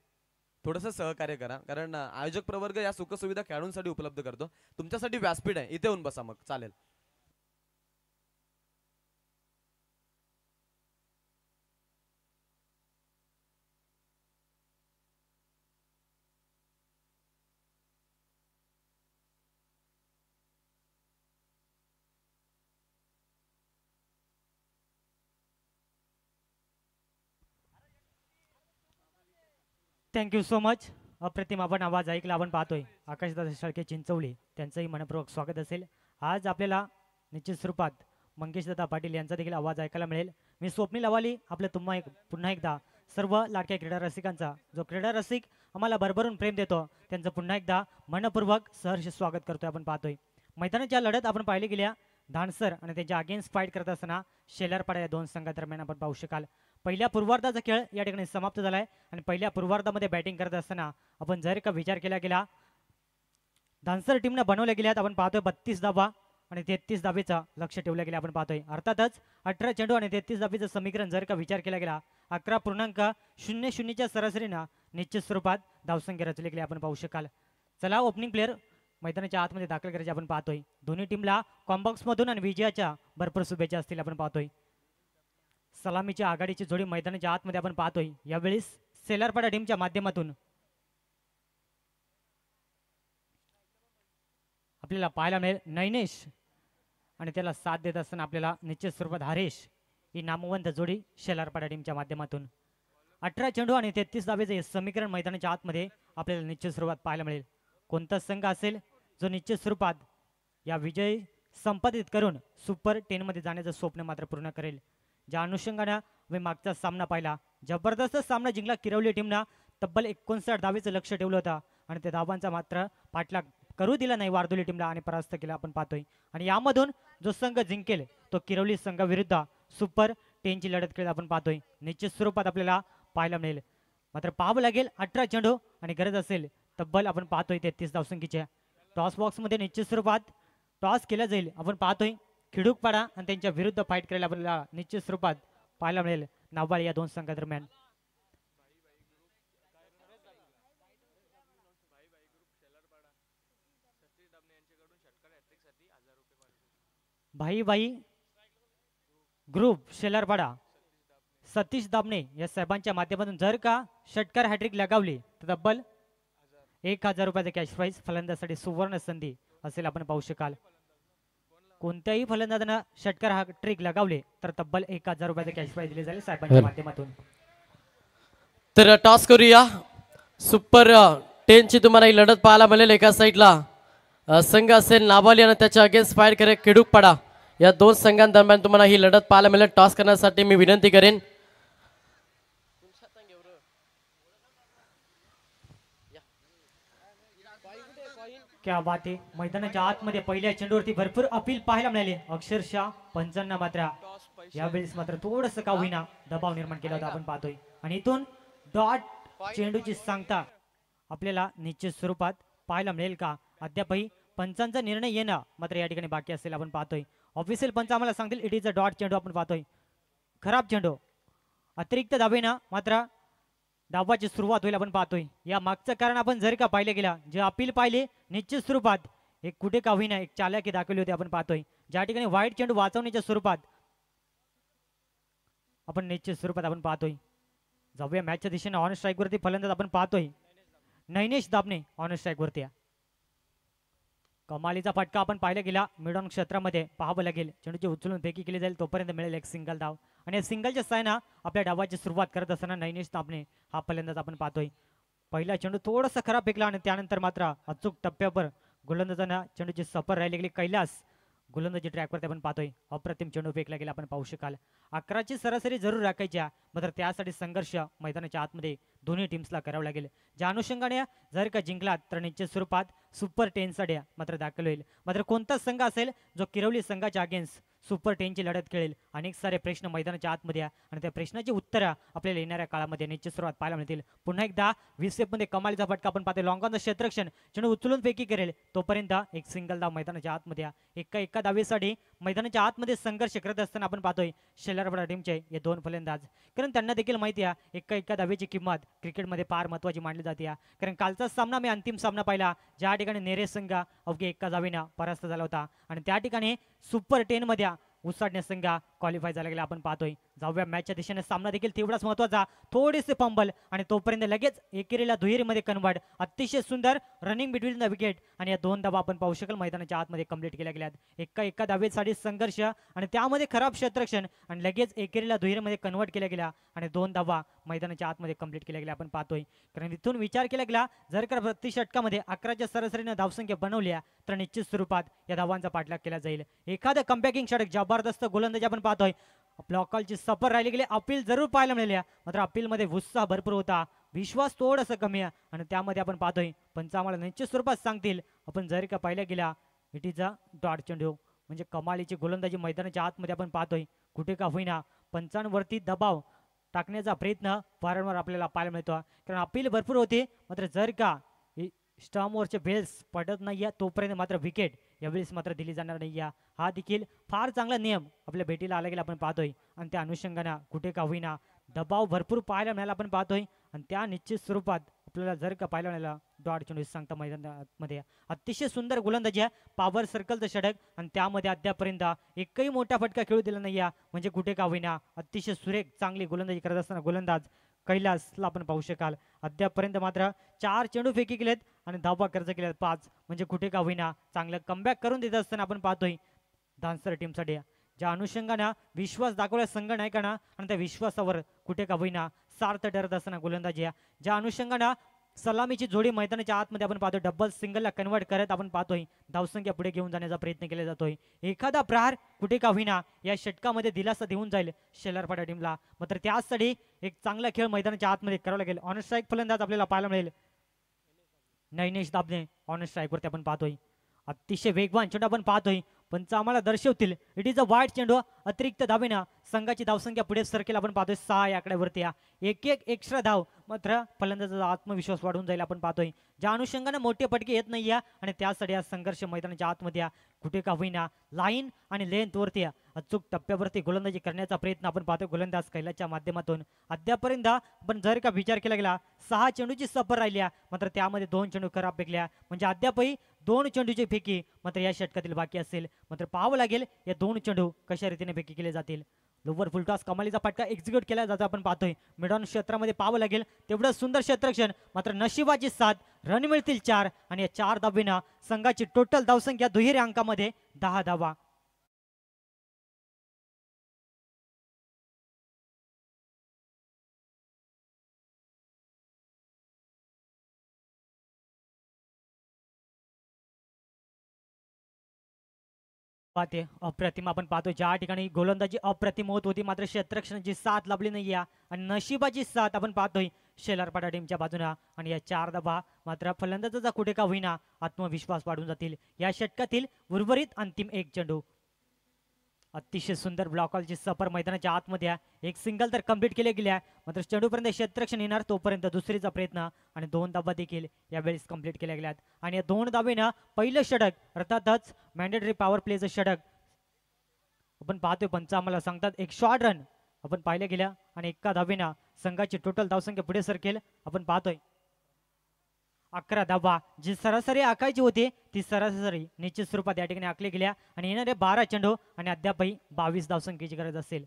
थोडंसं सहकार्य करा, कारण आयोजक प्रवर्ग या सुखसुविधा खेळाडूंसाठी उपलब्ध करतो. तुमच्यासाठी व्यासपीठ आहे, इथे येऊन बसा मग चालेल. Thank you so much. अप्रतिम आपण आवाज ऐकला, आपण पाहतोय आकाशदादा शेळके चिंचवली, त्यांचंही मनपूर्वक स्वागत असेल. आज आपल्याला निश्चित स्वरूपात मंगेशदादा पाटील यांचा देखील आवाज ऐकायला मिळेल. मी स्वप्नील हवाली आपलं पुन्हा एकदा सर्व लाडक्या क्रीडा रसिकांचा, जो क्रीडा रसिक आम्हाला भरभरून प्रेम देतो, त्यांचं पुन्हा एकदा मनपूर्वक सहर्ष स्वागत करतोय. आपण पाहतोय मैदानाच्या लढत आपण पाहिले गेल्या धानसर आणि त्यांच्या अगेन्स्ट फाईट करत असताना शेलारपाडा या दोन संघादरम्यान आपण पाहू शकाल. पहिल्या पूर्वार्धाचा खेळ या ठिकाणी समाप्त झालाय आणि पहिल्या पूर्वार्धामध्ये बॅटिंग करत असताना आपण जर का विचार केला गेला, धानसर टीमनं बनवल्या गेल्यात आपण पाहतोय 32 धावा आणि 33 धावेचा लक्ष ठेवलं गेलं. आपण पाहतोय अर्थातच 18 चेंडू आणि 33 धावेचं समीकरण जर का विचार केला गेला 11.00च्या सरासरीनं निश्चित स्वरूपात धावसंख्या रचले गेले. आपण पाहू शकाल. चला ओपनिंग प्लेअर मैदानाच्या आतमध्ये दाखल करायचे आपण पाहतोय. दोन्ही टीमला कॉम्बॉक्स मधून आणि विजयाच्या भरपूर शुभेच्छा असतील. आपण पाहतोय सलामीच्या आघाडीची जोडी मैदानाच्या आतमध्ये आपण पाहतोय. यावेळी सेलारपाडा टीमच्या माध्यमातून आपल्याला पाहायला मिळेल नैनेश आणि त्याला साथ देत असताना आपल्याला निश्चित स्वरूपात हरेश ही नामवंत जोडी शेलारपाडा टीमच्या माध्यमातून. 18 चेंडू आणि 33 धावेचे हे समीकरण मैदानाच्या आतमध्ये आपल्याला निश्चित स्वरूपात पाहायला मिळेल. कोणता संघ असेल जो निश्चित स्वरूपात या विजय संपादित करून सुपर 10 मध्ये जाण्याचं स्वप्न मात्र पूर्ण करेल. ज्या अनुषंगाने मी मागचा सामना पाहिला, जबरदस्त सामना जिंकला किरवली टीमनं. तब्बल 59 धावेचं लक्ष ठेवलं होतं आणि त्या धावांचा मात्र पाठलाग करू दिला नाही वारदोली टीमला आणि परास्त केला. आपण पाहतोय आणि यामधून जो संघ जिंकेल तो किरवली संघाविरुद्ध सुपर 10 ची लढत खेळ आपण पाहतोय. निश्चित स्वरूपात आपल्याला पाहायला मिळेल. मात्र पाहावं लागेल 18 चेंडू आणि गरज असेल तब्बल आपण पाहतोय 33 धावसंख्येच्या. टॉस बॉक्स मध्ये निश्चित स्वरूपात टॉस केला जाईल. आपण पाहतोय खिडूकपाडा आणि त्यांच्या विरुद्ध फाईट करायला आपल्याला निश्चित स्वरूपात पाहायला मिळेल नावाळी या दोन संघादरम्यान. भाई ग्रुप शेलारपाडा सतीश दामणे या साहेबांच्या माध्यमातून जर का षटकार हॅट्रिक लगावली तर तब्बल 1000 रुपयाचा कॅश प्राइज फलंदाजासाठी सुवर्ण संधी असेल. आपण पाहू शकाल. कोणत्याही फलंदाजांना षटकार हॅट्रिक लगावले तर तब्बल 1000 रुपयाचा कॅश प्राइज दिले जाईल साहेबांच्या माध्यमातून. तर टॉस करूया. सुपर 10 ची तुम्हाला ही लढत पाहायला मिळेल. एका साईडला संघ असेल नावाली आणि त्याच्या अगेन्स्ट फाईट करे खिडूकपाडा. या दोन संघांदरम्यान तुम्हाला ही लढत पाहायला मिळेल. टॉस करण्यासाठी मी विनंती करेन. क्या बात आहे. मैदानाच्या आतमध्ये पहिल्या चेंडूवरती भरपूर अपील पाहायला मिळाले. अक्षरशः पंचांना मात्र यावेळेस मात्र थोडंसं का होईना दबाव निर्माण केला होता. आपण पाहतोय आणि इथून डॉट चेंडूची सांगता आपल्याला निश्चित स्वरूपात पाहायला मिळेल का अद्यापही पंचांचा निर्णय येणं मात्र या ठिकाणी बाकी असेल. आपण पाहतोय ऑफिशियल पंच आम्हाला सांगतील इट इज अ डॉट चेंडू आपण पाहतोय. खराब चेंडू अतिरिक्त धावेनं मात्र डावाची सुरुवात होईल आपण पाहतोय. या मागचं कारण आपण जर का पाहिलं गेला जे अपील पाहिले निश्चित स्वरूपात एक कुठे का होईना एक चालाकी दाखवली होती आपण पाहतोय. ज्या ठिकाणी वाईट चेंडू वाचवण्याच्या स्वरूपात आपण निश्चित स्वरूपात आपण पाहतोय. जाऊया मॅचच्या दिशेने ऑन स्ट्राईक वरती फलंदाज आपण पाहतोय नैनेश दाबणे ऑन स्ट्राईक वरती. कमालीचा फटका आपण पाहिला गेला मिड ऑन क्षेत्रामध्ये पाहावं लागेल. चेंडूची उचलून फेकी केली जाईल तोपर्यंत मिळेल एक सिंगल धाव आणि सिंगलच्या सायना आपल्या डावाची सुरुवात करत असताना नैनेश दाबणे हा फलंदाज आपण पाहतोय. पहिला चेंडू थोडासा खराब फेकला आणि त्यानंतर मात्र अचूक टप्प्यावर गोलंदाजांना चेंडूची सफर राहिली गेली. कैलास गोलंदाजी ट्रॅकवरती आपण पाहतोय अप्रतिम चेंडू फेकला गेला आपण पाहू शकाल. 11ची सरासरी जरूर राखायच्या मात्र त्यासाठी संघर्ष मैदानाच्या आतमध्ये दोन्ही टीम्सला करावं लागेल. ज्या अनुषंगाने जर का जिंकलात तर निश्चित स्वरूपात सुपर 10 साठी मात्र दाखल होईल. मात्र कोणता संघ असेल जो किरवली संघाच्या अगेन्स्ट सुपर 10ची लढत खेळेल. अनेक सारे प्रश्न मैदानाच्या आतमध्ये आणि त्या प्रश्नाची उत्तरं आपल्याला येणाऱ्या काळामध्ये निश्चित सुरुवात पाहायला मिळतील. पुन्हा एकदा 20 मध्ये कमालीचा फटका आपण पाहतो लॉंग ऑन द क्षेत्ररक्षण चेंडू उचलून फेकी करेल तोपर्यंत एक सिंगल धाव मैदानाच्या आतमध्ये. एका धावेसाठी मैदानाच्या आतमध्ये संघर्ष करत असताना आपण पाहतोय शेलारपाडा टीमचे हे दोन फलंदाज. कारण त्यांना देखील माहिती आहे एका धावेची किंमत क्रिकेटमध्ये फार महत्त्वाची मानली जाते. कारण कालचा सामना मी अंतिम सामना पाहिला ज्या ठिकाणी नेरे संघ अवघे एका धावेनं परास्त झाला होता आणि त्या ठिकाणी सुपर 10 मध्ये उसाडणे संघ क्वालिफाय झाला गेला आपण पाहतोय. जाऊया मॅचच्या दिशेने सामना देखील तेवढाच महत्त्वाचा. थोडेसे फंबल आणि तोपर्यंत लगेच एकेरीला दुहेरीमध्ये कन्वर्ट. अतिशय सुंदर रनिंग बिटवीन द विकेट आणि या दोन धावा आपण पाहू शकाल मैदानाच्या आतमध्ये कंप्लीट केल्या गेल्यात. एका धावेसाठी संघर्ष आणि त्यामध्ये खराब क्षेत्ररक्षण आणि लगेच एकेरीला दुहेरीमध्ये कन्वर्ट केल्या गेल्या आणि दोन धावा मैदानाच्या आतमध्ये कंप्लीट केल्या गेल्या आपण पाहतोय. कारण इथून विचार केला गेला जर का प्रति षटकामध्ये 11च्या सरासरीने धावसंख्या बनवल्या तर निश्चित स्वरूपात या धावांचा पाठलाग केला जाईल. एखादं कमबॅकिंग षटक जबरदस्त गोलंदाजी आपण पाहतोय. आपल्या अकॉलची सफर राहिली गेली. अपील जरूर पाहायला मिळाल्या मात्र अपीलमध्ये उत्साह भरपूर होता विश्वास थोडासा कमी आहे आणि त्यामध्ये आपण पाहतोय पंच आम्हाला निश्चित स्वरूपात सांगतील आपण जर का पाहिल्या गेला इट इज अ डॉट चेंडू म्हणजे कमालीची गोलंदाजी मैदानाच्या आतमध्ये आपण पाहतोय. कुठे का होईना पंचांवरती दबाव टाकण्याचा प्रयत्न वारंवार आपल्याला पाहायला मिळतो. कारण अपील भरपूर होते मात्र जर का स्टंपवरचे बेल्स पडत नाही तोपर्यंत मात्र विकेट यावेळेस मात्र दिली जाणार नाही. हा देखील फार चांगला नियम आपल्या भेटीला आला गेला आपण पाहतोय आणि त्या अनुषंगाने कुठे का होईना दबाव भरपूर पाहायला मिळाला आपण पाहतोय आणि त्या निश्चित स्वरूपात आपल्याला जर का पाहायला मिळाला डॉट चेंडू सांगता मैदानामध्ये अतिशय सुंदर गोलंदाजी आहे. पॉवर सर्कलचं षटक आणि त्यामध्ये अद्यापर्यंत एकही मोठा फटका खेळू दिला नाही म्हणजे कुठे का होईना अतिशय सुरेख चांगली गोलंदाजी करत असताना गोलंदाज कैलासला आपण पाहू शकाल. अद्यापर्यंत मात्र 4 चेंडू फेकी केलेत आणि धावा खर्च केल्यात 5 म्हणजे कुठे का होईना चांगलं कमबॅक करून देत असताना आपण पाहतोय धानसर टीमसाठी. ज्या अनुषंगाने विश्वास दाखवल्या संघ नायकांना आणि त्या विश्वासावर कुठे का होईना सार्थ ठरत असताना गोलंदाजी ज्या अनुषंगाने सलामीची जोडी मैदानाच्या आतमध्ये आपण पाहतोय डबल सिंगलला कन्वर्ट करत आपण पाहतोय धावसंख्या पुढे घेऊन जाण्याचा प्रयत्न केला जातोय. एखादा प्रहार कुठे का होईना या षटकामध्ये दिलासा देऊन जाईल शेलारपाडा टीमला मात्र त्यासाठी एक चांगला खेळ मैदानाच्या आतमध्ये करावा लागेल. ऑन स्ट्राईक फलंदाज आपल्याला पाहायला मिळेल नैनेश दाबणे ऑन स्ट्राईक वरती आपण पाहतोय. अतिशय वेगवान चेंडू आपण पाहतोय पंच आम्हाला दर्शवतील इट इज अ वाईट चेंडू अतिरिक्त धावेनं संघाची धावसंख्या पुढे सरकेल आपण पाहतोय 6 या आकड्यावरती. एक एक्स्ट्रा धाव मात्र फलंदाजाचा आत्मविश्वास वाढून जाईल आपण पाहतोय. ज्या अनुषंगाने मोठे पटके येत नाही आणि त्यासाठी हा संघर्ष मैदानाच्या आतमध्ये कुठे का होईना लाईन आणि लेंथ वरती अचूक टप्प्यावरती गोलंदाजी करण्याचा प्रयत्न आपण पाहतोय गोलंदाज कैलासच्या माध्यमातून. अद्यापर्यंत पण जर का विचार केला गेला 6 चेंडूची सफर राहिल्या मात्र त्यामध्ये 2 चेंडू खराब फेकल्या म्हणजे अद्यापही 2 चेंडूची फेकी मात्र या षटकातील बाकी असेल. मात्र पाहावं लागेल या 2 चेंडू कशा रीतीने फेकी केले जातील. लोवर फुलटॉस कमालीचा फटका एक्झिक्यूट केला जातो आपण पाहतोय. मिडॉन क्षेत्रामध्ये पाहावं लागेल तेवढं सुंदर क्षेत्ररक्षण मात्र नशिबाची साथ रन मिळतील 4 आणि या 4 धावेनं संघाची टोटल धावसंख्या दुहेरी अंकामध्ये 10 धावा. अप्रतिम आपण पाहतो ज्या ठिकाणी गोलंदाजी अप्रतिम होत होती मात्र क्षेत्ररक्षणाची साथ लाभली नाही आणि नशिबाची साथ आपण पाहतोय शेलारपाडा टीमच्या बाजूला आणि या 4 धावा मात्र फलंदाजाचा कुठे का होईना आत्मविश्वास वाढून जातील. या षटकातील उर्वरित अंतिम 1 चेंडू अतिशय सुंदर ब्लॉकॉलची सफर मैदानाच्या आतमध्ये एक सिंगल तर कंप्लीट केले गेल्या मात्र चेंडूपर्यंत क्षेत्ररक्षण येणार तोपर्यंत दुसरीचा प्रयत्न आणि 2 धावा देखील यावेळेस कंप्लीट केल्या गेल्यात आणि या 2 धावेनं पहिलं षटक अर्थातच मॅन्डेटरी पॉवर प्लेचं षटक आपण पाहतोय पंच आम्हाला सांगतात एक शॉर्ट रन आपण पाहिल्या गेल्या आणि एका धावेनं संघाची टोटल धावसंख्या पुढे सरकेल. आपण पाहतोय 11 धावा जी सरासरी आखायची होती ती सरासरी निश्चित स्वरूपात या ठिकाणी आखली गेल्या आणि येणारे 12 चेंडू आणि अद्यापही 22 धावसंख्येची गरज असेल.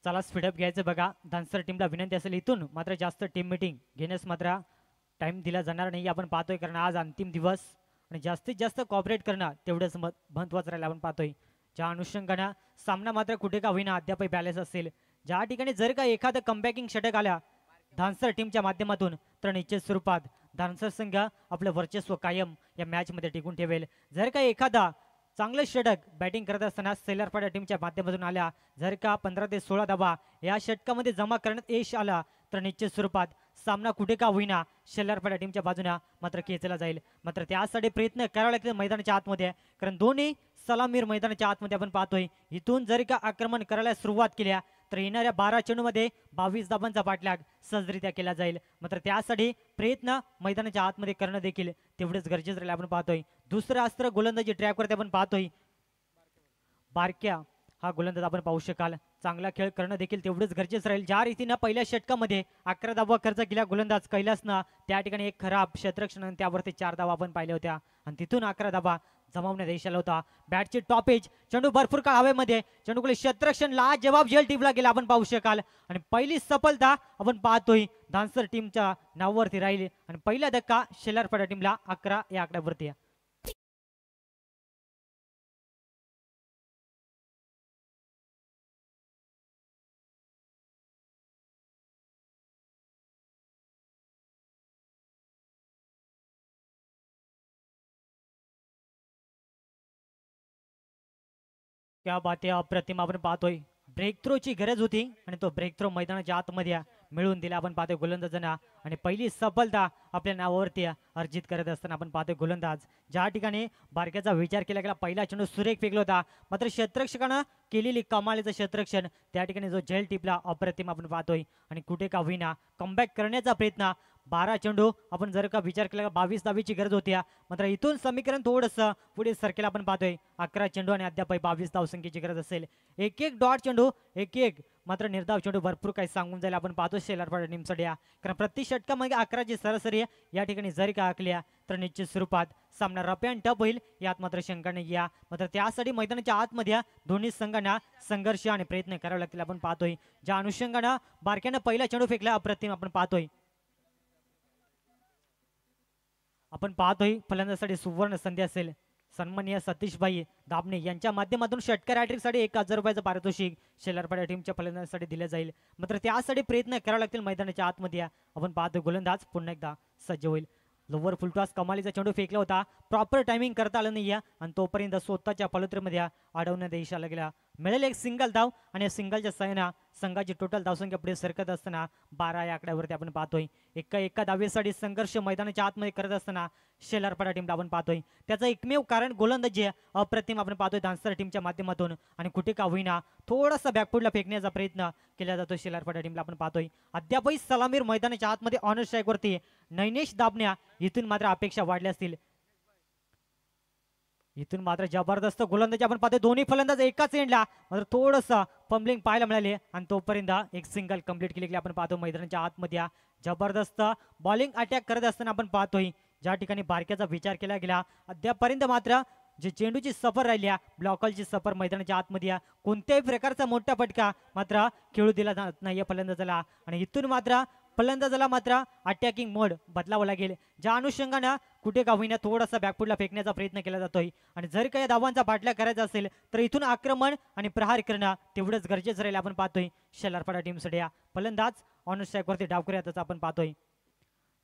चला स्पीडअप घ्यायचं बघा. धानसर टीमला विनंती असेल इथून मात्र जास्त टीम मीटिंग घेण्यास मात्र टाइम दिला जाणार नाही आपण पाहतोय, कारण आज अंतिम दिवस आणि जास्तीत जास्त कॉपरेट करणं तेवढंच महत्वाचं राहिलं आपण पाहतोय. ज्या अनुषंगानं सामना मात्र कुठे का होईना अद्यापही बॅलन्स असेल. ज्या ठिकाणी जर का एखादं कमबॅकिंग षटक आल्या धानसर टीमच्या माध्यमातून तर निश्चित स्वरूपात धानसर संघ आपलं वर्चस्व कायम या मॅच मध्ये टिकून ठेवेल. जर का एखादा चांगलं षटक बॅटिंग करत असताना सेलरपाडा टीमच्या माध्यमातून आल्या, जर का 15 ते 16 धावा या षटकामध्ये जमा करण्यात यश आला तर निश्चित स्वरूपात सामना कुठे का होईना शेलारपाडा टीमच्या बाजूने मात्र खेचला जाईल. मात्र त्यासाठी प्रयत्न करावे लागतील मैदानाच्या आतमध्ये, कारण दोन्ही सलामीर मैदानाच्या आतमध्ये आपण पाहतोय. इथून जर का आक्रमण करायला सुरुवात केल्या तर येणाऱ्या 12 चेंडूमध्ये 22 धावांचा पाठलाग सहजरित्या केला जाईल. मात्र त्यासाठी प्रयत्न मैदानाच्या आतमध्ये करणं देखील तेवढेच गरजेचं राहील आपण पाहतोय. दुसरं अस्त्र गोलंदाजी ट्रॅकवरती आपण पाहतोय बारक्या हा गोलंदाज आपण पाहू शकाल. चांगला खेळ करणं देखील तेवढंच गरजेचं राहील. ज्या रीतीनं पहिल्या षटकामध्ये 11 धावा खर्च केला गोलंदाज कैलासनं, त्या ठिकाणी एक खराब क्षेत्ररक्षण आणि त्यावरती 4 धावा आपण पाहिल्या होत्या आणि तिथून 11 धावा जमावण्यात यश आला होता. बॅटची टॉपेज चेंडू भरपूर काळ हवेमध्ये, चेंडूकडे क्षेत्ररक्षण जवाब जेल टीमला गेला आपण पाहू शकाल आणि पहिली सफलता आपण पाहतोय धानसर टीमच्या नावावरती राहिली आणि पहिला धक्का शेलारपाडा टीमला 11 या आकड्यावरती. क्या बात आहे, अप्रतिम आपण पाहतोय. ब्रेक थ्रोची गरज होती आणि तो ब्रेक थ्रो मैदानाच्या आतमध्ये मिळवून दिला आपण पाहतोय गोलंदाजांना आणि पहिली सफलता आपल्या नावावरती अर्जित करत असताना आपण पाहतोय गोलंदाज. ज्या ठिकाणी बारक्याचा विचार केला गेला पहिला चेंडू सुरेख फेकला होता, मात्र क्षेत्ररक्षकानं केलेली कमालीचं क्षेत्ररक्षण त्या ठिकाणी जो झेल टिपला अप्रतिम आपण पाहतोय आणि कुठे का होईना कमबॅक करण्याचा प्रयत्न. 12 चेंडू आपण जर का विचार केला 22 धावेची गरज होती, मात्र इथून समीकरण थोडंसं पुढे सरकेला आपण पाहतोय. 11 चेंडू आणि अद्याप 22 धावसंख्येची गरज असेल. एक एक डॉट चेंडू एक मात्र निर्धाव चेंडू भरपूर काही सांगून जाईल आपण पाहतो शेलारपाडा टीमसाठी, कारण प्रति षटकामध्ये 11ची सरासरी या ठिकाणी जरी का आखल्या तर निश्चित स्वरूपात सामना रफ अँड टफ होईल यात मात्र शंका नाही. या मात्र त्यासाठी मैदानाच्या आतमध्ये दोन्ही संघांना संघर्ष आणि प्रयत्न करावे लागतील आपण पाहतोय. ज्या अनुषंगानं बारक्यानं पहिला चेंडू फेकला अप्रतिम आपण पाहतोय. आपण पाहतोय फलंदाजासाठी सुवर्ण संधी असेल. सन्माननीय सतीशभाई दाबणे यांच्या माध्यमातून षटकार हॅट्रिकसाठी 1000 रुपयाचं पारितोषिक शेलारपाडा टीमच्या फलंदाजासाठी दिले जाईल. मात्र त्यासाठी प्रयत्न करावे लागतील मैदानाच्या आतमध्ये. आपण पाहतोय गोलंदाज पुन्हा एकदा सज्ज होईल. लोवर फुलटॉस कमालीचा चेंडू फेकला होता, प्रॉपर टायमिंग करता आलं नाही आणि तोपर्यंत स्वतःच्या पलुत्रीमध्ये अडवण्यात यश आला गेला. मिळेल एक सिंगल धाव आणि सिंगलच्या सहाय्याने संघाची टोटल धावसंख्या पुढे सरकत असताना 12 या आकड्यावरती आपण पाहतोय. एका धावेसाठी संघर्ष मैदानाच्या आतमध्ये करत असताना शेलारपाडा टीमला आपण पाहतोय. त्याचं एकमेव कारण गोलंदाजी अप्रतिम आपण पाहतोय धानसर टीमच्या माध्यमातून आणि कुठे का होईना थोडासा बॅकफुटला फेकण्याचा प्रयत्न केला जातो शेलारपाडा टीमला आपण पाहतोय. अद्यापही सलामीर मैदानाच्या आतमध्ये ऑनर स्ट्राईकवरती नैनेश दाबण्या इथून मात्र अपेक्षा वाढल्या असतील. इथून मात्र जबरदस्त गोलंदाजी आपण पाहतोय. दोन्ही फलंदाज एकाच एंडला मात्र थोडंसं पंबलिंग पाहायला मिळाले आणि तोपर्यंत एक सिंगल कंप्लीट केली आपण पाहतो. मैदानाच्या आतमध्ये जबरदस्त बॉलिंग अटॅक करत असताना आपण पाहतोय. ज्या ठिकाणी बारक्याचा विचार केला गेला अद्यापर्यंत मात्र जे चेंडूची सफर राहिली ब्लॉकलची सफर मैदानाच्या आतमध्ये कोणत्याही प्रकारचा मोठा फटका मात्र खेळू दिला जात नाही फलंदाजाला आणि इथून मात्र फलंदाजाला मात्र अटॅकिंग मोड बदलावा लागेल. ज्या अनुषंगाने कुठे का होईना थोडासा बॅकफुटला फेकण्याचा प्रयत्न केला जातोय आणि जर काही धावांचा पाठलाग करायचा असेल तर इथून आक्रमण आणि प्रहार करणं तेवढंच गरजेचं राहील आपण पाहतोय. शेलारपाडा टीमसाठी फलंदाज ऑन स्ट्राईकवरती डाव करूयातच आपण पाहतोय.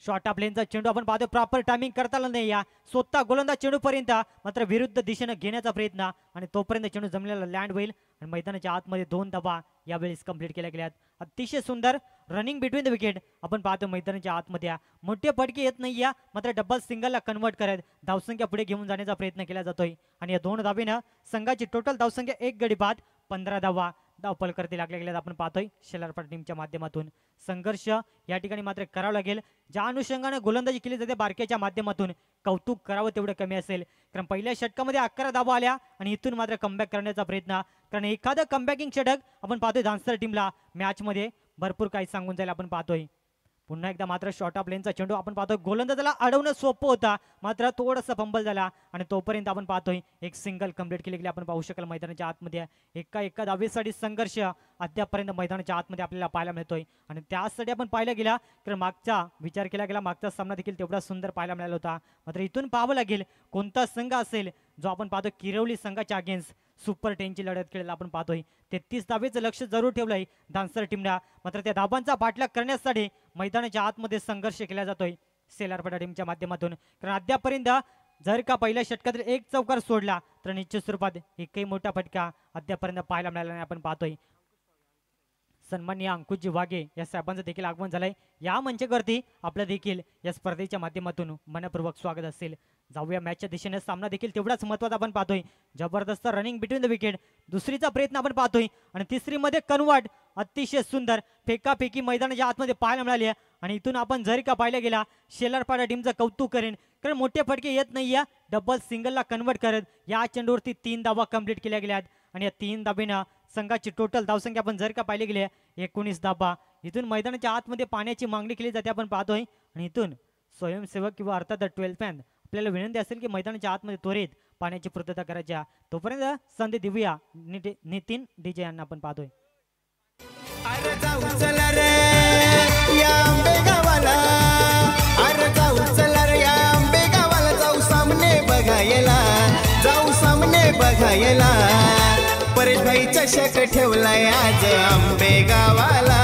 शॉर्ट प्लेनचा चेंडू आपण पाहतोय, प्रॉपर टायमिंग करता आलं नाही स्वतः गोलंदाज चेंडू पर्यंत मात्र विरुद्ध दिशेने घेण्याचा प्रयत्न आणि तोपर्यंत चेंडू जमलेला लँड होईल आणि मैदानाच्या आतमध्ये 2 धावा यावेळेस कंप्लीट केल्या गेल्यात. अतिशय सुंदर रनिंग बिटवीन द विकेट आपण पाहतो. मैदानाच्या आतमध्ये मोठे फटके येत नाही मात्र डबल सिंगलला कन्वर्ट करत धावसंख्या पुढे घेऊन जाण्याचा प्रयत्न केला जातोय आणि या 2 धावेनं संघाची टोटल धावसंख्या 1 गडी बाद 15 धावा धावपल करते लागले गेल्यात आपण पाहतोय शेलारपाडा टीमच्या माध्यमातून संघर्ष या ठिकाणी मात्र करावा लागेल. ज्या अनुषंगाने गोलंदाजी केली जाते बारक्याच्या माध्यमातून कौतुक करावं तेवढं कमी असेल. कारण पहिल्या षटकामध्ये 11 धावा आल्या आणि इथून मात्र कमबॅक करण्याचा प्रयत्न, कारण एखादं कमबॅकिंग षटक आपण पाहतोय धानसर टीमला मॅचमध्ये भरपूर काही सांगून जाईल. आपण पाहतोय पुन्हा एकदा मात्र शॉर्ट ऑफ लेनचा चेंडू आपण पाहतोय गोलंदाजाला अडवणं सोपं होता, मात्र थोडंसं फंबल झाला आणि तोपर्यंत आपण पाहतोय एक सिंगल कंप्लीट केली गेली. आपण पाहू शकाल मैदानाच्या आतमध्ये एका धावेसाठी संघर्ष अद्यापर्यंत मैदानाच्या आतमध्ये आपल्याला पाहायला मिळतोय. आणि त्यासाठी आपण पाहायला गेला तर मागचा विचार केला गेला मागचा सामना देखील तेवढा सुंदर पाहायला मिळाला होता. मात्र इथून पाहावं लागेल कोणता संघ असेल जो आपण पाहतो किरवली संघाच्या अगेन्स्ट सुपर 10ची लढत खेळायला आपण पाहतोय. 33 धावेचं लक्ष जरूर ठेवलंय धानसर टीमला, मात्र त्या धाबांचा पाठलाग करण्यासाठी मैदानाच्या आतमध्ये संघर्ष केला जातोय शेलारपाडा टीमच्या माध्यमातून. कारण अद्यापर्यंत जर का पहिल्या षटकातील एक चौकार सोडला तर निश्चित स्वरूपात एकही मोठा फटका अद्यापर्यंत पाहायला मिळाला नाही. आपण पाहतोय सन्माननीय अंकुशजी वाघे या साहेबांचं देखील आगमन झालंय. या मंचावरती आपलं देखील या स्पर्धेच्या माध्यमातून मनपूर्वक स्वागत असेल. जाऊया मॅचच्या दिशेने, सामना देखील तेवढाच महत्त्वाचा आपण पाहतोय. जबरदस्त रनिंग बिटवीन द विकेट, दुसरीचा प्रयत्न आपण पाहतोय आणि तिसरी मध्ये कन्वर्ट अतिशय सुंदर फेकाफेकी मैदानाच्या आतमध्ये पाहायला मिळाली आहे. आणि इथून आपण जर का पाहायला गेला शेलारपाडा टीमचं कौतुक करेन, कारण मोठे फटके येत नाही या डबल सिंगलला कन्वर्ट करत या चेंडूवरती 3 धावा कंप्लीट केल्या गेल्यात आणि या 3 धाबेनं संघाची टोटल धावसंख्या आपण जर का पाहिले गेले 19 धाबा. इथून मैदानाच्या आतमध्ये पाण्याची मागणी केली जाते आपण पाहतोय. आणि इथून स्वयंसेवक किंवा अर्थात 12th मॅन आपल्याला विनंती असेल की मैदानाच्या आतमध्ये त्वरित पाण्याची पूर्तता करायच्या. तोपर्यंत संधी देऊया नितीन डीजे यांना आपण पाहतोय. अरे जाऊ चला रे या आंबेगावाला, अरे जाऊ चला रे या आंबेगावाला, जाऊ सामने बघायला, जाऊ सामने बघायला. परेश भाई चषक ठेवलाय आज आंबेगावाला,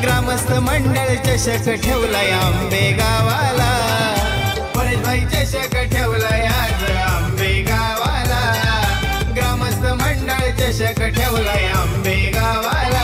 ग्रामस्थ मंडळ चषक ठेवलाय आंबेगावाला. परेश भाई चषक ठेवलाय आज आंबेगावाला, ग्रामस्थ मंडळ चषक ठेवलाय आंबेगावाला.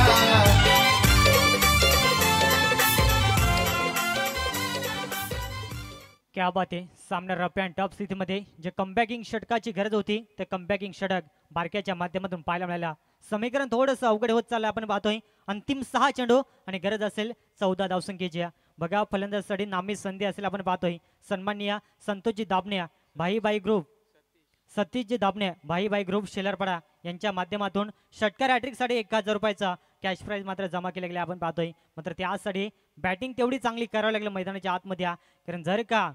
क्या बात आहे. सामना रफ अँड टफ स्थितीमध्ये जे कमबॅकिंग षटकाची गरज होती ते कमबॅकिंग षटक बारक्याच्या माध्यमातून पाहायला मिळाला. समीकरण थोडंसं अवघड होत चाललं आपण पाहतोय. अंतिम 6 चेंडू आणि गरज असेल 14 धावसंख्येची. बघा फलंदाजासाठी नामी संधी असेल आपण पाहतोय. सन्माननीय संतोषजी दाबणे भाईबाई ग्रुप, सतीशजी दाबणे भाईबाई ग्रुप शेलारपाडा यांच्या माध्यमातून षटकार हॅट्रिकसाठी 1000 रुपयाचा कॅश प्राइज मात्र जमा केला गेला आपण पाहतोय. मात्र त्यासाठी बॅटिंग तेवढी चांगली करावं लागलं मैदानाच्या आतमध्ये, कारण जर का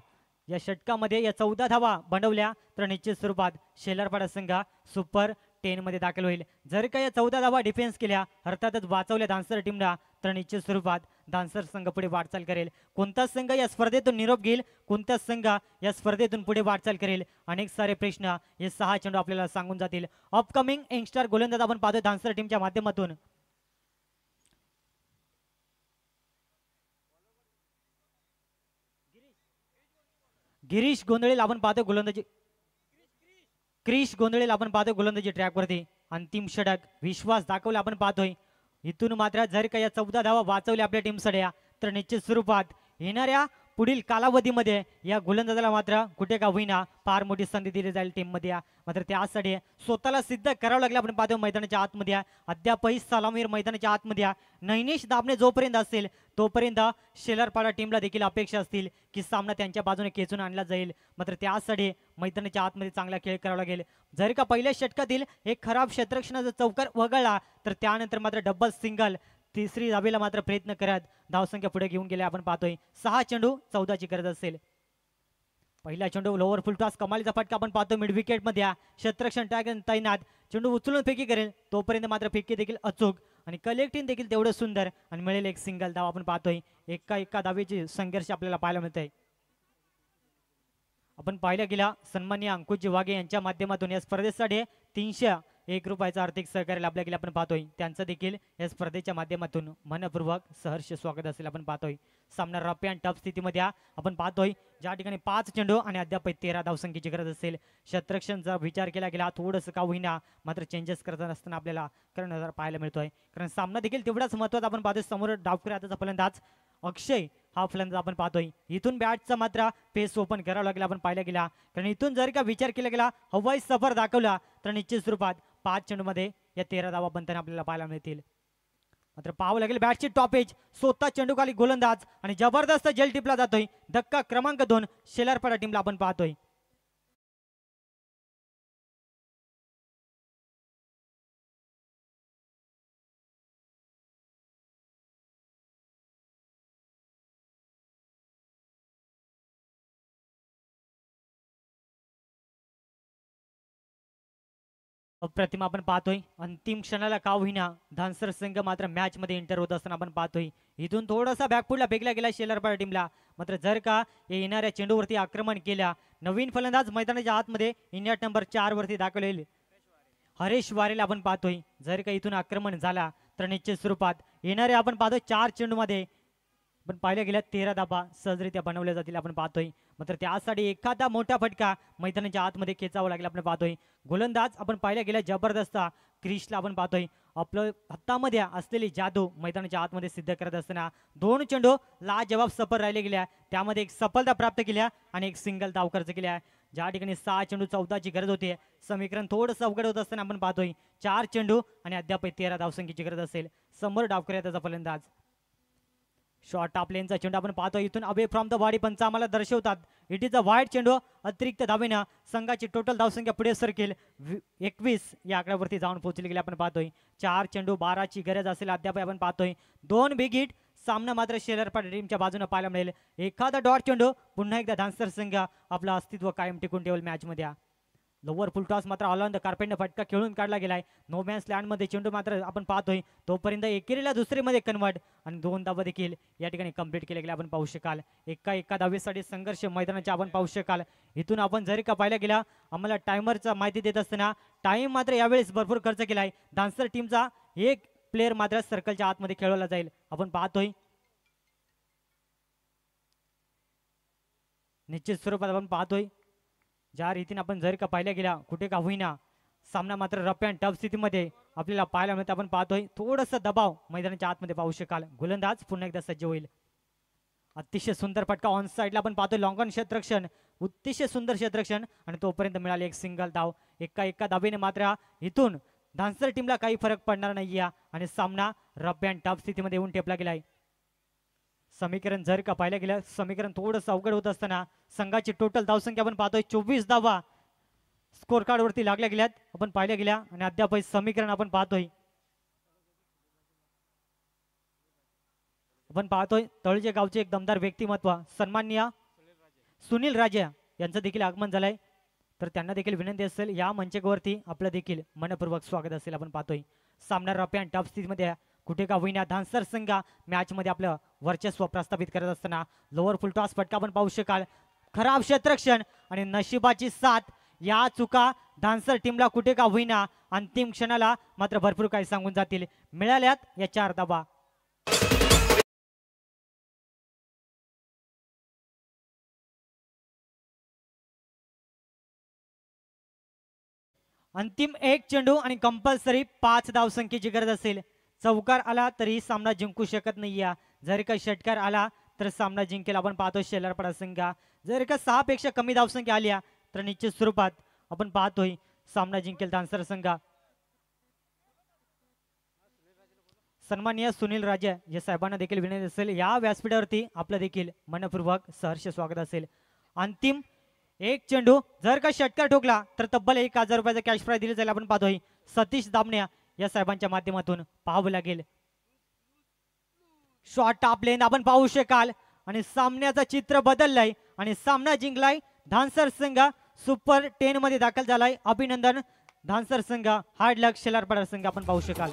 या षटकामध्ये या 14 धावा बनवल्या तर निश्चित स्वरूपात शेलारपाडा संघ सुपर 10 मध्ये दाखल होईल. जर का या 14 धावा डिफेन्स केल्या अर्थातच वाचवल्या धानसर टीमला तर निश्चित स्वरूपात धानसर संघ पुढे वाटचाल करेल. कोणता संघ या स्पर्धेतून निरोप घेईल, कोणता संघ या स्पर्धेतून पुढे वाटचाल करेल, अनेक सारे प्रश्न हे 6 चेंडू आपल्याला सांगून जातील. अपकमिंग यंगस्टर गोलंदाज आपण पाहतोय धानसर टीमच्या माध्यमातून. गिरीश गोंधळेला आपण पाहतोय गोलंदाजी, क्रिश गोंधळेला आपण पाहतोय गोलंदाजी ट्रॅकवरती. अंतिम षटक विश्वास दाखवला आपण पाहतोय. इथून मात्र जर का या 14 धावा वाचवल्या आपल्या टीमसाठी तर निश्चित स्वरूपात येणाऱ्या पुढील कालावधीमध्ये या गोलंदाजाला मात्र कुठे का होईना फार मोठी संधी दिली जाईल टीममध्ये. मात्र त्यासाठी स्वतःला सिद्ध करावं लागलं आपण पाहतो मैदानाच्या आतमध्ये. अद्यापही सलामीर मैदानाच्या आतमध्ये नैनेश दाबणे जोपर्यंत असेल तोपर्यंत शेलारपाडा टीमला देखील अपेक्षा असतील की सामना त्यांच्या बाजूने खेचून आणला जाईल. मात्र त्यासाठी मैदानाच्या आतमध्ये चांगला खेळ करावा लागेल. जर का पहिल्या षटकातील एक खराब क्षेत्ररक्षणाचा चौकार वगळला तर त्यानंतर मात्र डबल सिंगल तिसरी धावेला मात्र प्रयत्न करत धावसंख्या पुढे घेऊन गेले आपण पाहतोय. 6 चेंडू 14ची गरज असेल. पहिला चेंडू लोअर फुल टॉस कमालीचा फटका आपण पाहतो मिड विकेट मध्ये. क्षेत्ररक्षण टॅगन तैनात, चेंडू उचलून फेकी करेल तोपर्यंत मात्र फेकी देखील अचूक आणि कलेक्टिंग देखील तेवढं सुंदर आणि मिळेल एक सिंगल धाव आपण पाहतोय. एका धावेची संघर्ष आपल्याला पाहायला मिळतंय. आपण पाहिलं गेला सन्माननीय अंकुशजी वाघे यांच्या माध्यमातून या स्पर्धेसाठी 301 रुपयाचा आर्थिक सहकार्य लाभला गेला आपण पाहतोय. त्यांचं देखील या स्पर्धेच्या माध्यमातून मनपूर्वक सहर्ष स्वागत असेल आपण पाहतोय. सामना रफ अँड टफ स्थितीमध्ये आपण पाहतोय ज्या ठिकाणी 5 चेंडू आणि अद्याप 13 धावसंख्येची गरज असेल. क्षेत्ररक्षणचा विचार केला गेला थोडंसं का होईना मात्र चेंजेस करत असताना आपल्याला करण्याचा पाहायला मिळतोय. कारण सामना देखील तेवढाच महत्त्वाचा आपण पाहतोय. समोर डावखुरी हाताचा फलंदाज अक्षय हा फलंदाज आपण पाहतोय. इथून बॅटचा मात्र पेस ओपन करावा लागला आपण पाहायला गेला. कारण इथून जर का विचार केला गेला हवाई सफर दाखवला तर निश्चित स्वरूपात 5 चेंडूमध्ये या 13 धावा बनताना आपल्याला पाहायला मिळतील. मात्र पाहावं लागेल बॅटची टॉपेज स्वतः चेंडू खाली गोलंदाज आणि जबरदस्त जेल टिपला जातोय. धक्का क्रमांक 2 शेलारपाडा टीमला आपण पाहतोय. अप्रतिम आपण पाहतोय. अंतिम क्षणाला का होईना धानसर संघ मात्र मॅच मध्ये एंटर होत असताना आपण पाहतोय. इथून थोडासा बॅकफुटला फेकला गेला शेलारपाडा टीमला. मात्र जर का येणाऱ्या चेंडूवरती आक्रमण केल्या नवीन फलंदाज मैदानाच्या आतमध्ये इंडिया नंबर 4 वरती दाखल होईल हरेश वारेला आपण पाहतोय. जर का इथून आक्रमण झाला तर निश्चित स्वरूपात येणारे आपण पाहतोय 4 चेंडूमध्ये पण पाहिल्या गेल्या 13 धाबा सहजरित्या बनवल्या जातील आपण पाहतोय. मात्र त्यासाठी एखादा मोठा फटका मैदानाच्या आतमध्ये खेचावा लागला आपण पाहतोय. गोलंदाज आपण पाहिल्या गेल्या जबरदस्त क्रिशला आपण पाहतोय. आपलं हातामध्ये असलेली जादू मैदानाच्या आतमध्ये सिद्ध करत असताना 2 चेंडू लाजवाब सफल राहिले गेल्या. त्यामध्ये एक सफलता प्राप्त केल्या आणि एक सिंगल धाव खर्च केल्या. ज्या ठिकाणी 6 चेंडू 14ची गरज होती समीकरण थोडंसं अवघड होत असताना आपण पाहतोय 4 चेंडू आणि अद्याप 13 धावसंख्येची गरज असेल. समोर डावकऱ्या त्याचा फलंदाज. शॉर्ट टॉप लेनचा चेंडू आपण पाहतो. इथून अवे फ्रॉम द बॉडी पंच आम्हाला दर्शवतात इट इज अ वाईड चेंडू. अतिरिक्त धावेनं संघाची टोटल धावसंख्या पुढे सरकेल 21 या आकड्यावरती जाऊन पोहोचली गेली आपण पाहतोय. 4 चेंडू 12ची गरज असेल अद्याप आपण पाहतोय. 2 बिग हिट सामना मात्र शेलारपाडा टीमच्या बाजूने पाहायला मिळेल. एखादा डॉट चेंडू पुन्हा एकदा धानसर संघ आपलं अस्तित्व कायम टिकून ठेवल मॅच मध्ये. लोअर फुल टॉस मात्र ऑल ऑन द कार्पेटने फटका खेळून काढला गेलाय. नो मॅन्स लँड मध्ये चेंडू मात्र आपण पाहतोय तोपर्यंत एकेरीला दुसरीमध्ये कन्वर्ट आणि 2 धावा देखील या ठिकाणी कंप्लीट केले गेले आपण पाहू शकाल. एका धावेसाठी संघर्ष मैदानाचे आपण पाहू शकाल. इथून आपण जरी का पाहिला गेला आम्हाला टायमरचा माहिती देत असताना टाइम मात्र यावेळेस भरपूर खर्च केलाय. धानसर टीमचा एक प्लेअर मात्र सर्कलच्या आतमध्ये खेळवला जाईल आपण पाहतोय. निश्चित स्वरूपात आपण पाहतोय ज्या रीतीने आपण जर का पाहिल्या गेला कुठे का होईना सामना मात्र रफ अँड टफ स्थितीमध्ये आपल्याला पाहायला मिळतं आपण पाहतोय. थोडंसं दबाव मैदानाच्या आतमध्ये पाहू शकाल. गोलंदाज पुन्हा एकदा सज्ज होईल. अतिशय सुंदर फटका ऑन साईडला आपण पाहतोय. लॉंग ऑन क्षेत्ररक्षण अतिशय सुंदर क्षेत्ररक्षण आणि तोपर्यंत मिळाले एक सिंगल धाव. एका धावेने मात्र इथून धानसर टीमला काही फरक पडणार नाही आणि सामना रफ अँड टफ स्थितीमध्ये येऊन ठेपला गेलाय. समीकरण जर का पाहिलं गेलं समीकरण थोडंसं अवघड होत असताना संघाची टोटल धावसंख्या आपण पाहतोय 24 धावा स्कोर कार्ड वरती लागल्या गेल्यात आपण पाहिल्या गेल्या आणि अद्याप समीकरण आपण पाहतोय तळजे गावचे एक दमदार व्यक्तिमत्व सन्माननीय सुनील राजे यांचं देखील आगमन झालंय. तर त्यांना देखील विनंती असेल या मंचावरती आपलं देखील मनपूर्वक स्वागत असेल आपण पाहतोय. सामना रफ अँड टफ स्थितीमध्ये कुठे का होईना धानसर संघ मॅच मध्ये आपलं वर्चस्व प्रस्थापित करत असताना लोअर फुल टॉस फटका आपण पाहू शकाल. खराब क्षेत्ररक्षण आणि नशिबाची साथ या चुका धानसर टीमला कुठे का होईना अंतिम क्षणाला मात्र भरपूर काही सांगून जातील. मिळाल्यात या 4 धावा. अंतिम 1 चेंडू आणि कंपल्सरी 5 धावसंख्येची गरज असेल. चौकार आला तरी सामना जिंकू शकत नाहीये. जर का षटकार आला तर सामना जिंकेल आपण पाहतोय शेलारपाडा संघ. जर का 6 पेक्षा कमी धावसंख्या आल्या तर निश्चित स्वरूपात आपण पाहतोय सामना जिंकेल धानसर संघ. सन्माननीय सुनील राजे या साहेबांना देखील विनंती असेल या व्यासपीठावरती आपलं देखील मनपूर्वक सहर्ष स्वागत असेल. अंतिम 1 चेंडू जर का षटकार ठोकला तर तब्बल 1000 रुपयाचा कॅश प्राइज दिली जाईल आपण पाहतोय. सतीश दामण्या या साहेबांच्या माध्यमातून पाहावं लागेल. शॉर्ट टॉप लेन आपण पाहू शकाल आणि सामन्याचं चित्र बदललंय आणि सामना जिंकलाय धानसर संघ. सुपर 10 मध्ये दाखल झालाय. अभिनंदन धानसर संघ. हार्ड लक शेलारपाडा संघ आपण पाहू शकाल.